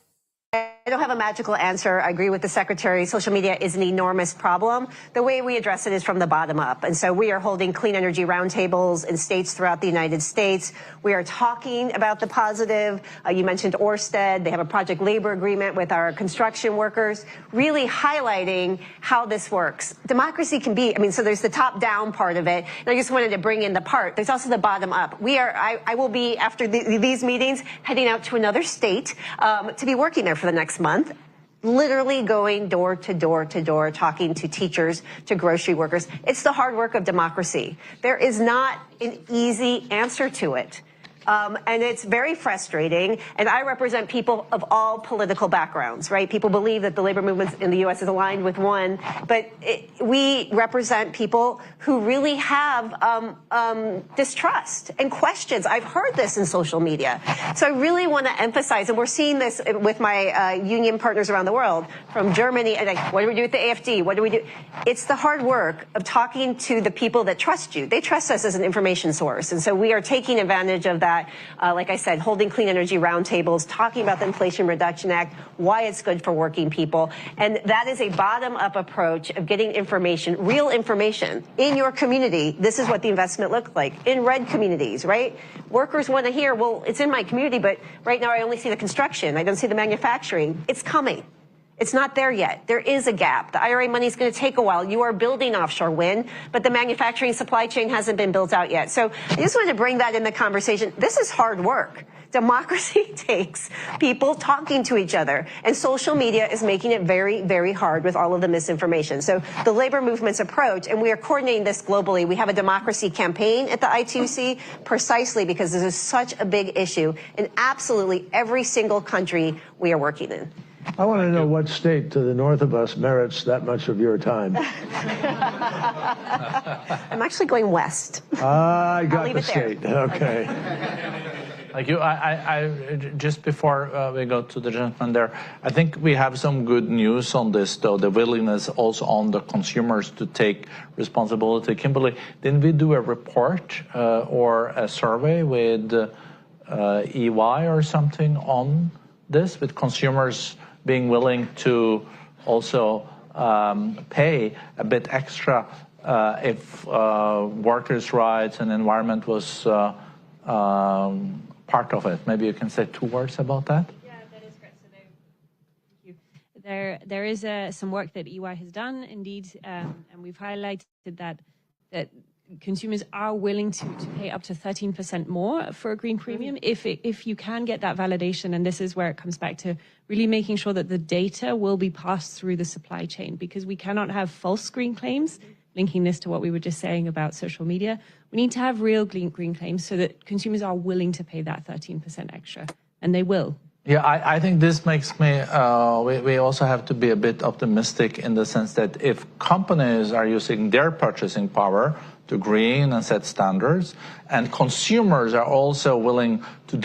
I don't have a magical answer. I agree with the Secretary. Social media is an enormous problem. The way we address it is from the bottom up. And so we are holding clean energy roundtables in states throughout the United States. We are talking about the positive. You mentioned Orsted. They have a project labor agreement with our construction workers, really highlighting how this works. Democracy can be, so there's the top down part of it. And I just wanted to bring in the part. There's also the bottom up. I will be, after these meetings, heading out to another state to be working there for the next month, literally going door to door to door, talking to teachers, to grocery workers. It's the hard work of democracy. There is not an easy answer to it. And it's very frustrating. And I represent people of all political backgrounds, right? People believe that the labor movement in the U.S. is aligned with one, but we represent people who really have distrust and questions. I've heard this in social media. So I really want to emphasize, and we're seeing this with my union partners around the world, from Germany, and what do we do with the AFD? What do we do? It's the hard work of talking to the people that trust you. They trust us as an information source. And so we are taking advantage of that. Like I said, holding clean energy roundtables, talking about the Inflation Reduction Act, why it's good for working people. And that is a bottom-up approach of getting information, real information, in your community. This is what the investment looked like in red communities, right? Workers want to hear, well, it's in my community, but right now I only see the construction. I don't see the manufacturing. It's coming. It's not there yet. There is a gap. The IRA money is going to take a while. You are building offshore wind, but the manufacturing supply chain hasn't been built out yet. So I just wanted to bring that in the conversation. This is hard work. Democracy takes people talking to each other, and social media is making it very, very hard with all of the misinformation. So the labor movement's approach, and we are coordinating this globally. We have a democracy campaign at the ITUC precisely because this is such a big issue in absolutely every single country we are working in. I want to know what state to the north of us merits that much of your time. I'm actually going west. I got the state. Okay. Thank you. I just before we go to the gentleman there, I think we have some good news on this, though. The willingness also on the consumers to take responsibility. Kimberly, didn't we do a report or a survey with EY or something on this, with consumers being willing to also pay a bit extra if workers' rights and environment was part of it? Maybe you can say 2 words about that? Yeah, that is correct. So there is some work that EY has done, indeed, and we've highlighted that consumers are willing to pay up to 13% more for a green premium if you can get that validation. And this is where it comes back to really making sure that the data will be passed through the supply chain, because we cannot have false green claims. Linking this to what we were just saying about social media, we need to have real green claims so that consumers are willing to pay that 13% extra, and they will. Yeah, I think this makes me, we also have to be a bit optimistic in the sense that if companies are using their purchasing power to green and set standards, and consumers are also willing to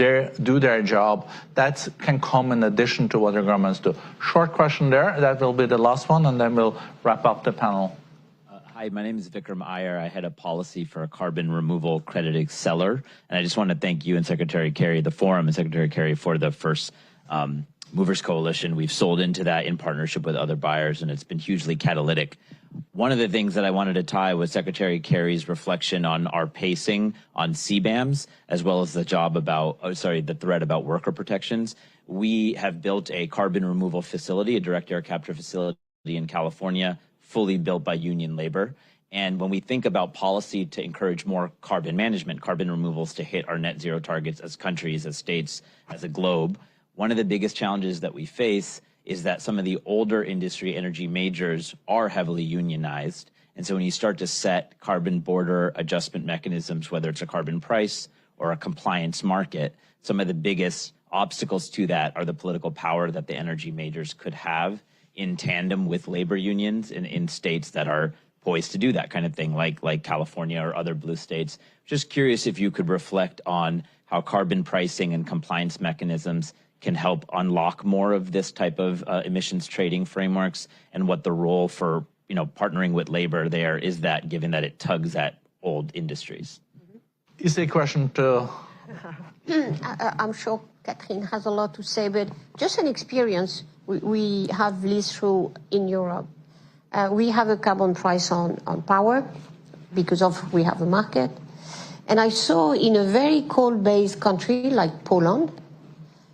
do their job, that can come in addition to what the governments do. Short question there, that will be the last one, and then we'll wrap up the panel. Hi, my name is Vikram Iyer. I head a policy for a carbon removal credit seller. And I just want to thank you and Secretary Kerry, the forum, and Secretary Kerry for the first Movers Coalition. We've sold into that in partnership with other buyers, and it's been hugely catalytic. One of the things that I wanted to tie was Secretary Kerry's reflection on our pacing on CBAMs, as well as the threat about worker protections. We have built a carbon removal facility, a direct air capture facility in California, fully built by union labor. And when we think about policy to encourage more carbon management, carbon removals to hit our net zero targets as countries, as states, as a globe, one of the biggest challenges that we face is that some of the older industry energy majors are heavily unionized. And so when you start to set carbon border adjustment mechanisms, whether it's a carbon price or a compliance market, some of the biggest obstacles to that are the political power that the energy majors could have in tandem with labor unions in states that are poised to do that kind of thing, like California or other blue states. Just curious if you could reflect on how carbon pricing and compliance mechanisms can help unlock more of this type of emissions trading frameworks, and what the role for partnering with labor there is, that given that it tugs at old industries. Is a question to... I'm sure Catherine has a lot to say, but just an experience we have lived through in Europe. We have a carbon price on power because we have a market. And I saw in a very coal-based country like Poland,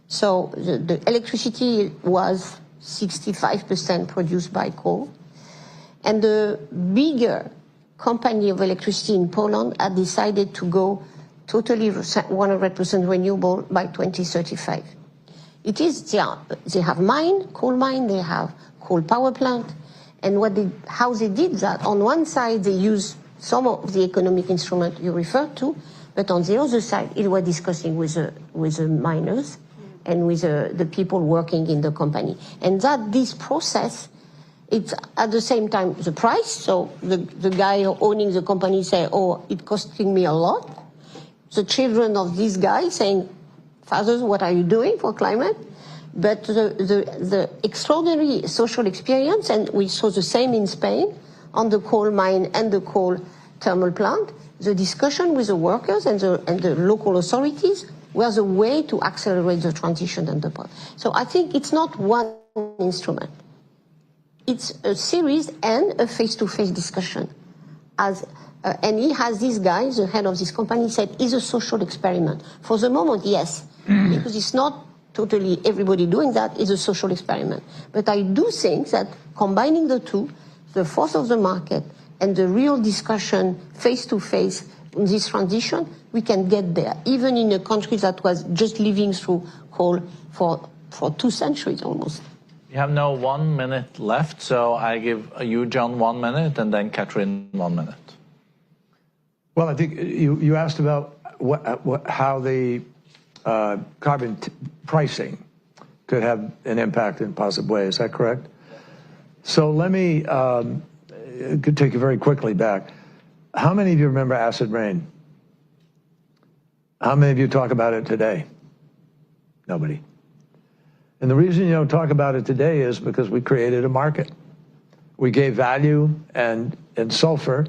so the electricity was 65% produced by coal. And the bigger company of electricity in Poland had decided to go totally 100% renewable by 2035. It is, they have coal mine, they have coal power plant. And how they did that, on one side they use some of the economic instrument you referred to, but on the other side it was discussing with the miners and with the people working in the company. And that this process, it's at the same time the price, so the guy owning the company say, oh, it's costing me a lot. The children of this guy saying, fathers, what are you doing for climate? But the extraordinary social experience, and we saw the same in Spain, on the coal mine and the coal thermal plant, the discussion with the workers and the local authorities was a way to accelerate the transition and the part. So I think it's not one instrument. It's a series and a face-to-face discussion. And he has this guy, the head of this company, said it's a social experiment. For the moment, yes, because it's not totally everybody doing that, it's a social experiment. But I do think that combining the two, the force of the market and the real discussion face-to-face in this transition, we can get there, even in a country that was just living through coal for 2 centuries almost. We have now 1 minute left, so I give you, John, 1 minute, and then Catherine 1 minute. Well, I think you asked about how the carbon pricing could have an impact in a positive way. Is that correct? So let me could take you very quickly back. How many of you remember acid rain? How many of you talk about it today? Nobody. And the reason you don't talk about it today is because we created a market. We gave value, and sulfur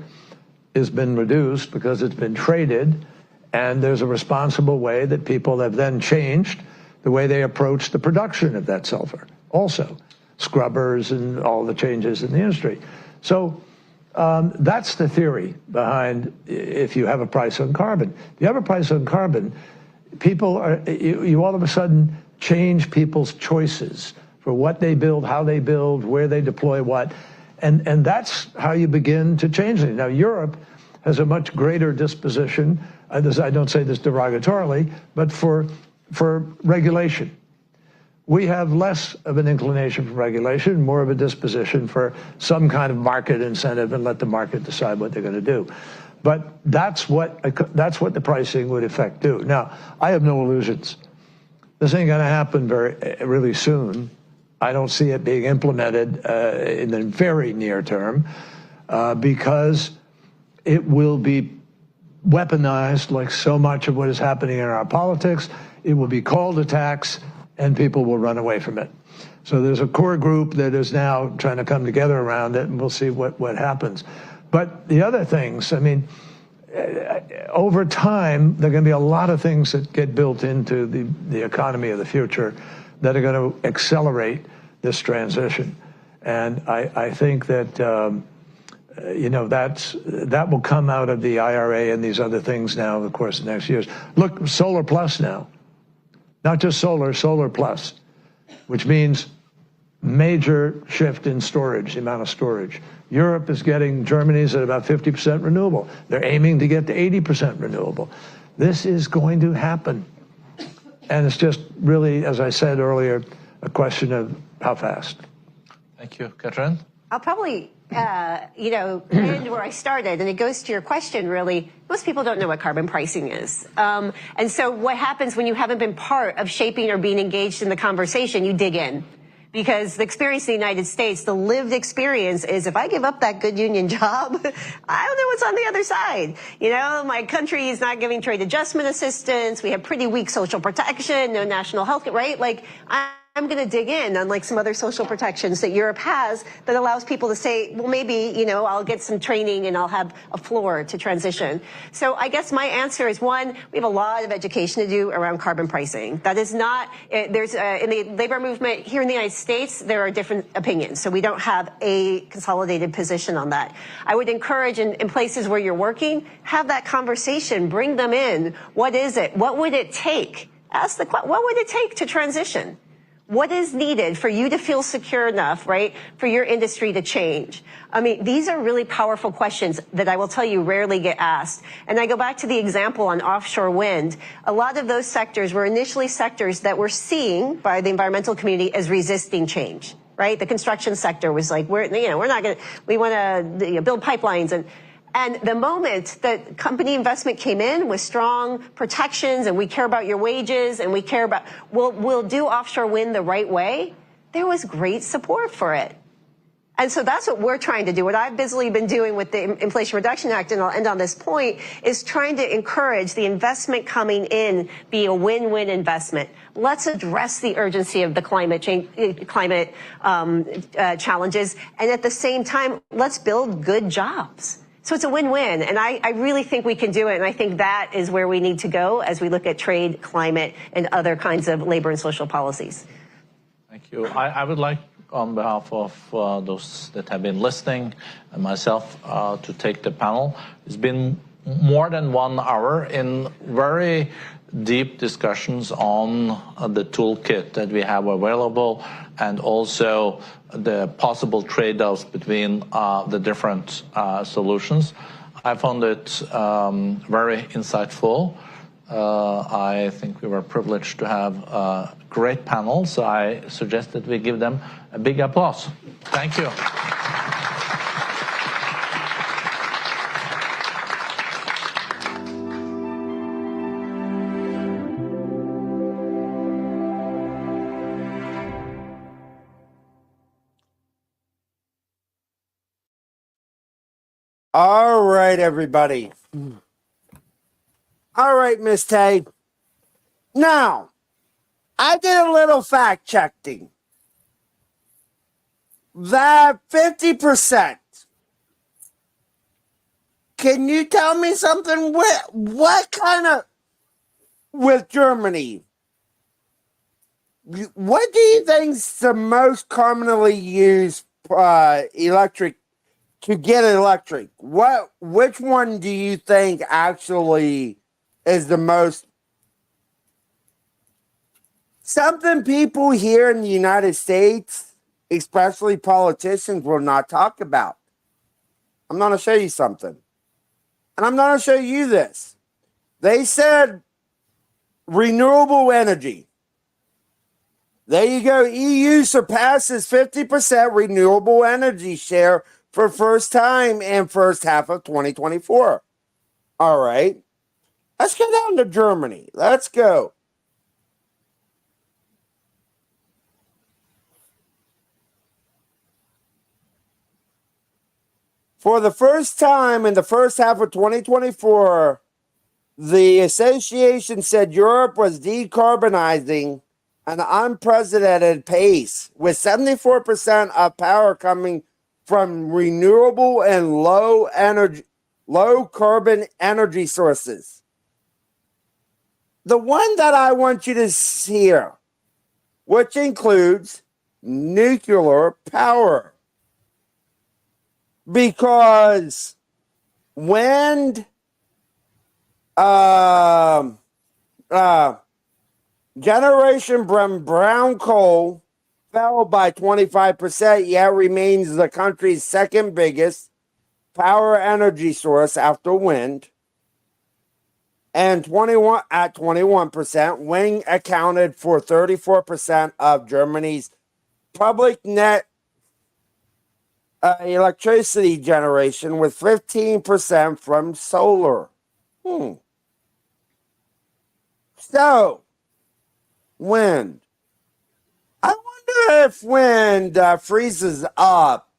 has been reduced because it's been traded, and there's a responsible way that people have then changed the way they approach the production of that sulfur. Also, scrubbers and all the changes in the industry. So that's the theory behind if you have a price on carbon. If you have a price on carbon, people are, you all of a sudden change people's choices for what they build, how they build, where they deploy what. And that's how you begin to change it. Now, Europe has a much greater disposition, I don't say this derogatorily, but for regulation. We have less of an inclination for regulation, more of a disposition for some kind of market incentive and let the market decide what they're going to do. But that's what the pricing would effect do. Now, I have no illusions. This ain't going to happen really soon. I don't see it being implemented in the very near term because it will be weaponized like so much of what is happening in our politics. It will be called a tax, and people will run away from it. So there's a core group that is now trying to come together around it, and we'll see what happens. But the other things, I mean, over time, there are going to be a lot of things that get built into the economy of the future, that are going to accelerate this transition. And I think that, that will come out of the IRA and these other things now, of course, the next years. Look, solar plus now, not just solar, solar plus, which means major shift in storage, the amount of storage. Europe is getting, Germany's at about 50% renewable. They're aiming to get to 80% renewable. This is going to happen. And it's just really, as I said earlier, a question of how fast. Thank you. Catherine? I'll probably, end where I started, and it goes to your question, really. Most people don't know what carbon pricing is. And so what happens when you haven't been part of shaping or being engaged in the conversation, you dig in. Because the experience in the United States, the lived experience is if I give up that good union job, I don't know what's on the other side. My country is not giving trade adjustment assistance. We have pretty weak social protection, no national health care, right? I'm going to dig in on some other social protections that Europe has that allows people to say, well, maybe, I'll get some training and I'll have a floor to transition. So I guess my answer is, one, we have a lot of education to do around carbon pricing. That is not, in the labor movement here in the United States, there are different opinions. So we don't have a consolidated position on that. I would encourage in places where you're working, have that conversation, bring them in. What is it? What would it take? Ask the question, what would it take to transition? What is needed for you to feel secure enough, right, for your industry to change? I mean, these are really powerful questions that I will tell you rarely get asked. And I go back to the example on offshore wind. A lot of those sectors were initially sectors that were seen by the environmental community as resisting change, right? The construction sector was like, we want to build pipelines. And the moment that company investment came in with strong protections and we care about your wages and we care about, we'll do offshore wind the right way, there was great support for it. And so that's what we're trying to do. What I've busily been doing with the Inflation Reduction Act, and I'll end on this point, is trying to encourage the investment coming in be a win-win investment. Let's address the urgency of the climate change, challenges, and at the same time, let's build good jobs. So it's a win-win, and I really think we can do it, and I think that is where we need to go as we look at trade, climate, and other kinds of labor and social policies. Thank you. I would like, on behalf of those that have been listening and myself, to take the panel. It's been more than 1 hour in very deep discussions on the toolkit that we have available and also the possible trade-offs between the different solutions. I found it very insightful. I think we were privileged to have a great panel, so I suggest that we give them a big applause. Thank you. All right, everybody. All right, Miss Tay. Now, I did a little fact checking. That 50%. Can you tell me something? What kind of, with Germany, what do you think is the most commonly used electric to get electric? Which one do you think actually is the most? Something people here in the United States, especially politicians, will not talk about. I'm going to show you something. And I'm going to show you this. They said renewable energy. There you go. EU surpasses 50% renewable energy share for first time in first half of 2024. All right. Let's go down to Germany. Let's go. For the first time in the first half of 2024, the association said Europe was decarbonizing an unprecedented pace, with 74% of power coming from renewable and low carbon energy sources. The one that I want you to hear which includes nuclear power. Because wind, generation from brown coal fell by 25%, yet remains the country's second biggest power energy source after wind. And 21%, wind accounted for 34% of Germany's public net electricity generation, with 15% from solar. So, wind. I wonder if wind freezes up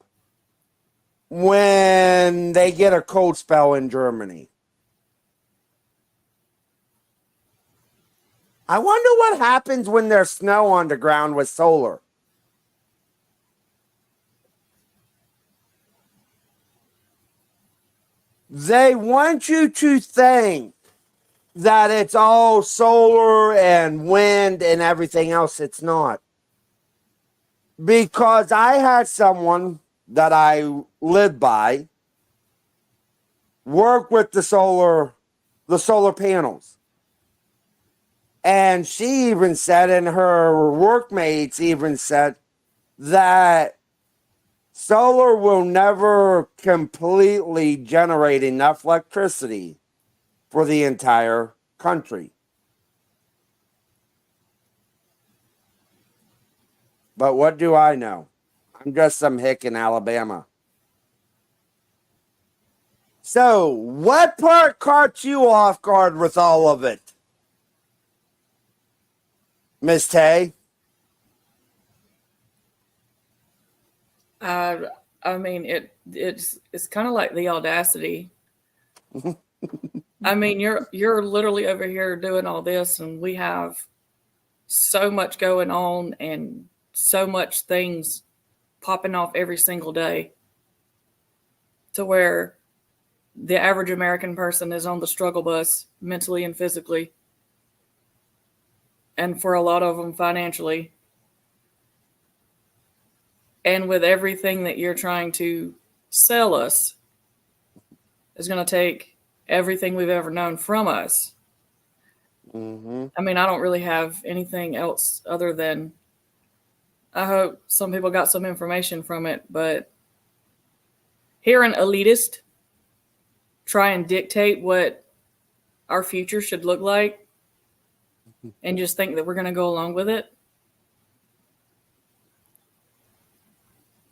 when they get a cold spell in Germany. I wonder what happens when there's snow on the ground with solar. They want you to think that it's all solar and wind and everything else. It's not. Because I had someone that I lived by work with the solar panels. And she even said, and her workmates even said, that solar will never completely generate enough electricity for the entire country. But what do I know? I'm just some hick in Alabama. So, what part caught you off guard with all of it, Miss Tay? I mean, it's kind of like the audacity. I mean, you're literally over here doing all this, and we have so much going on and so much things popping off every single day, to where the average American person is on the struggle bus mentally and physically, and for a lot of them financially. And with everything that you're trying to sell us is going to take everything we've ever known from us. Mm-hmm. I mean, I don't really have anything else other than I hope some people got some information from it, but hearing elitist try and dictate what our future should look like and just think that we're going to go along with it.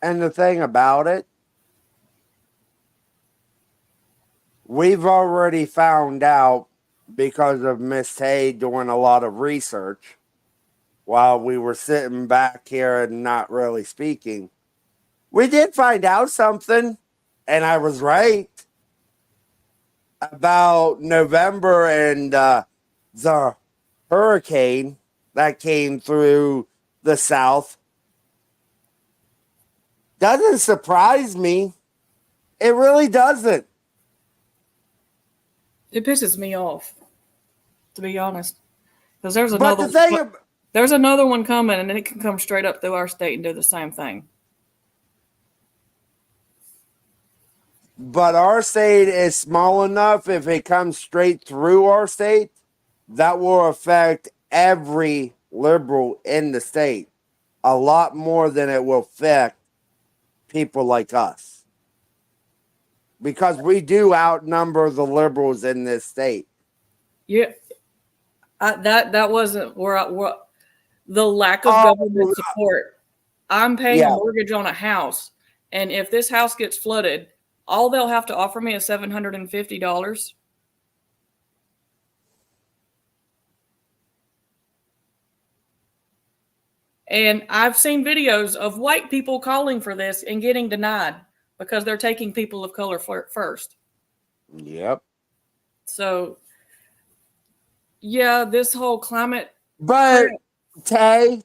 And the thing about it, we've already found out, because of Miss Tay doing a lot of research while we were sitting back here and not really speaking, we did find out something, and I was right, about November and the hurricane that came through the South. Doesn't surprise me. It really doesn't. It pisses me off, to be honest, because there's another one coming, and then it can come straight up through our state and do the same thing. But our state is small enough, if it comes straight through our state, that will affect every liberal in the state a lot more than it will affect people like us. Because we do outnumber the liberals in this state. Yeah, that wasn't where the lack of government support. I'm paying a mortgage on a house, and if this house gets flooded, all they'll have to offer me is $750. And I've seen videos of white people calling for this and getting denied because they're taking people of color first. Yep. So, yeah, this whole climate. But, Tay,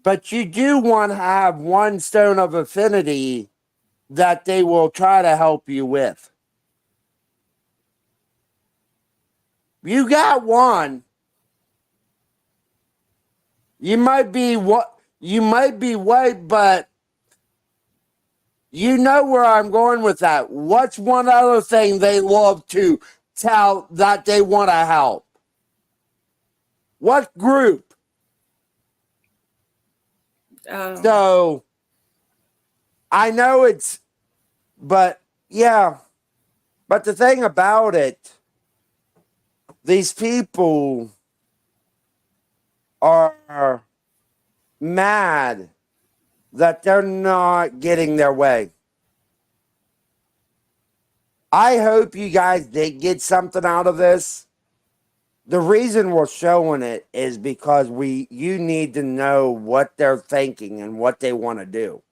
but you do want to have one stone of affinity that they will try to help you with. You got one. You might be white, but you know where I'm going with that. What's one other thing they love to tout that they want to help? What group? So I know it's, but yeah. But the thing about it, these people are mad that they're not getting their way. I hope you guys did get something out of this. The reason we're showing it is because you need to know what they're thinking and what they want to do.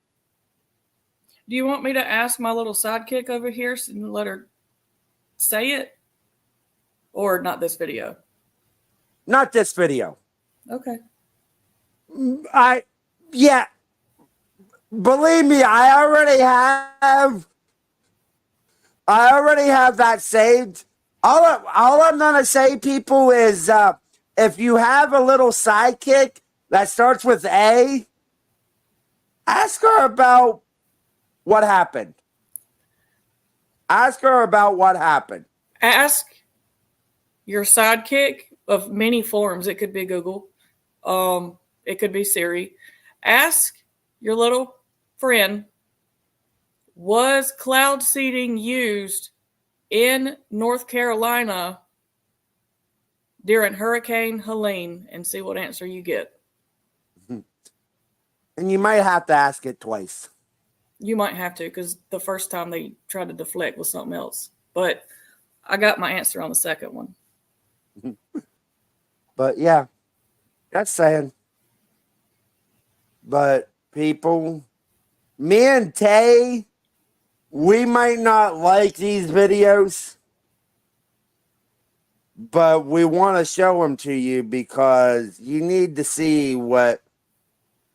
Do you want me to ask my little sidekick over here and let her say it? Or not this video? Not this video. Okay. Yeah. Believe me, I already have that saved. All I'm gonna say, people, is if you have a little sidekick that starts with A, ask her about what happened. Ask her about what happened. Ask your sidekick of many forms. It could be Google. It could be Siri. Ask your little friend, was cloud seeding used in North Carolina during Hurricane Helene, and see what answer you get. And you might have to ask it twice. You might have to, because the first time they tried to deflect with something else. But I got my answer on the second one. But yeah, that's saying. But people, me and Tay, we might not like these videos, but we want to show them to you because you need to see what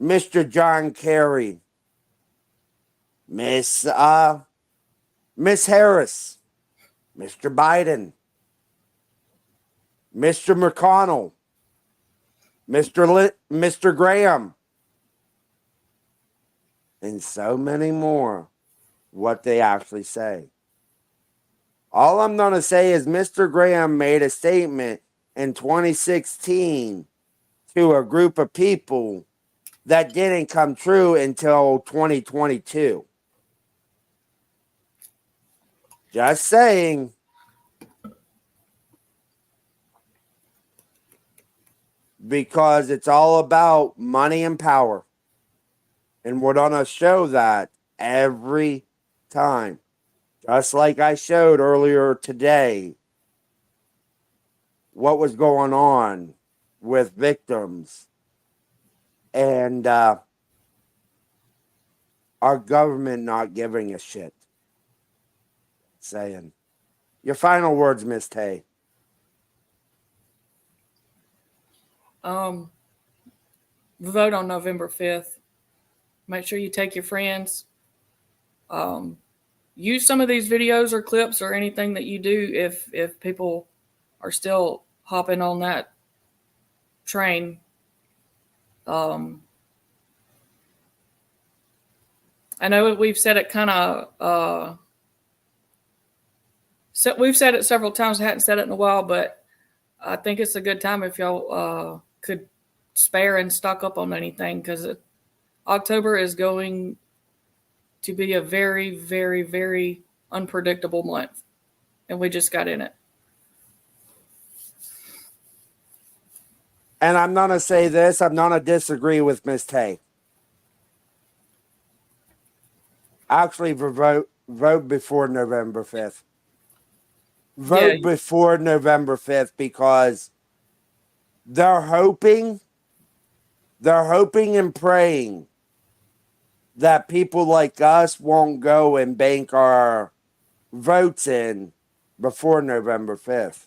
Mr. John Kerry, Miss Harris, Mr. Biden, Mr. McConnell, Mr. Graham, and so many more, what they actually say. All I'm going to say is Mr. Graham made a statement in 2016 to a group of people that didn't come true until 2022. Just saying. Because it's all about money and power. And we're going to show that every time. Just like I showed earlier today what was going on with victims and our government not giving a shit. Saying. Your final words, Miss Tay. Vote on November 5th. Make sure you take your friends. Use some of these videos or clips or anything that you do if people are still hopping on that train. I know we've said it kind of, we've said it several times. I hadn't said it in a while, but I think it's a good time if y'all could spare and stock up on anything, because October is going to be a very, very, very unpredictable month, and we just got in it. And I'm going to say this, I'm going to disagree with Miss Tay. Actually, vote before November 5th. Vote before November 5th, because they're hoping and praying that people like us won't go and bank our votes in before November 5th.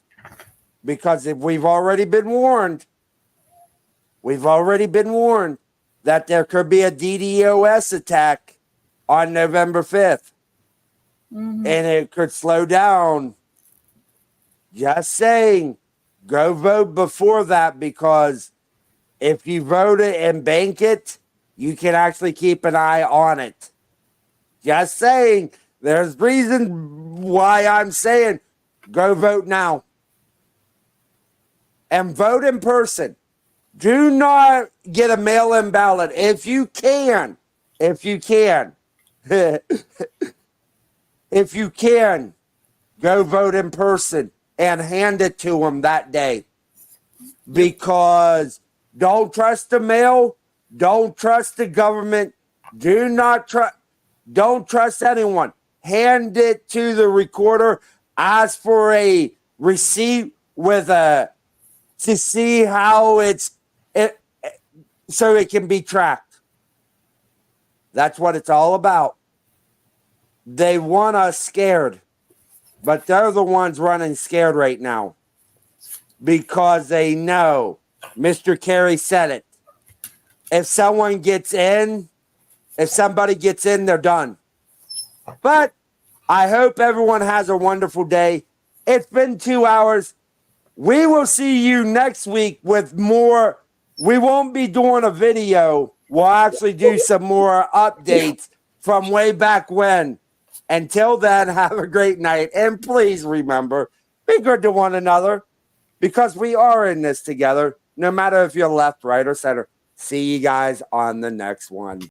Because if we've already been warned that there could be a DDoS attack on November 5th. Mm-hmm. And it could slow down. Just saying, go vote before that, because If you vote it and bank it, you can actually keep an eye on it. Just saying, there's reason why I'm saying go vote now. And vote in person. Do not get a mail-in ballot. If you can, if you can, go vote in person and hand it to them that day. Because don't trust the mail. Don't trust the government. Don't trust anyone. Hand it to the recorder. Ask for a receipt to see how so it can be tracked. That's what it's all about. They want us scared, but they're the ones running scared right now because they know. Mr. Kerry said it. If somebody gets in, they're done. But I hope everyone has a wonderful day. It's been 2 hours. We will see you next week with more. We won't be doing a video. We'll actually do some more updates from way back when. Until then, have a great night. And please remember, be good to one another because we are in this together, no matter if you're left, right, or center. See you guys on the next one.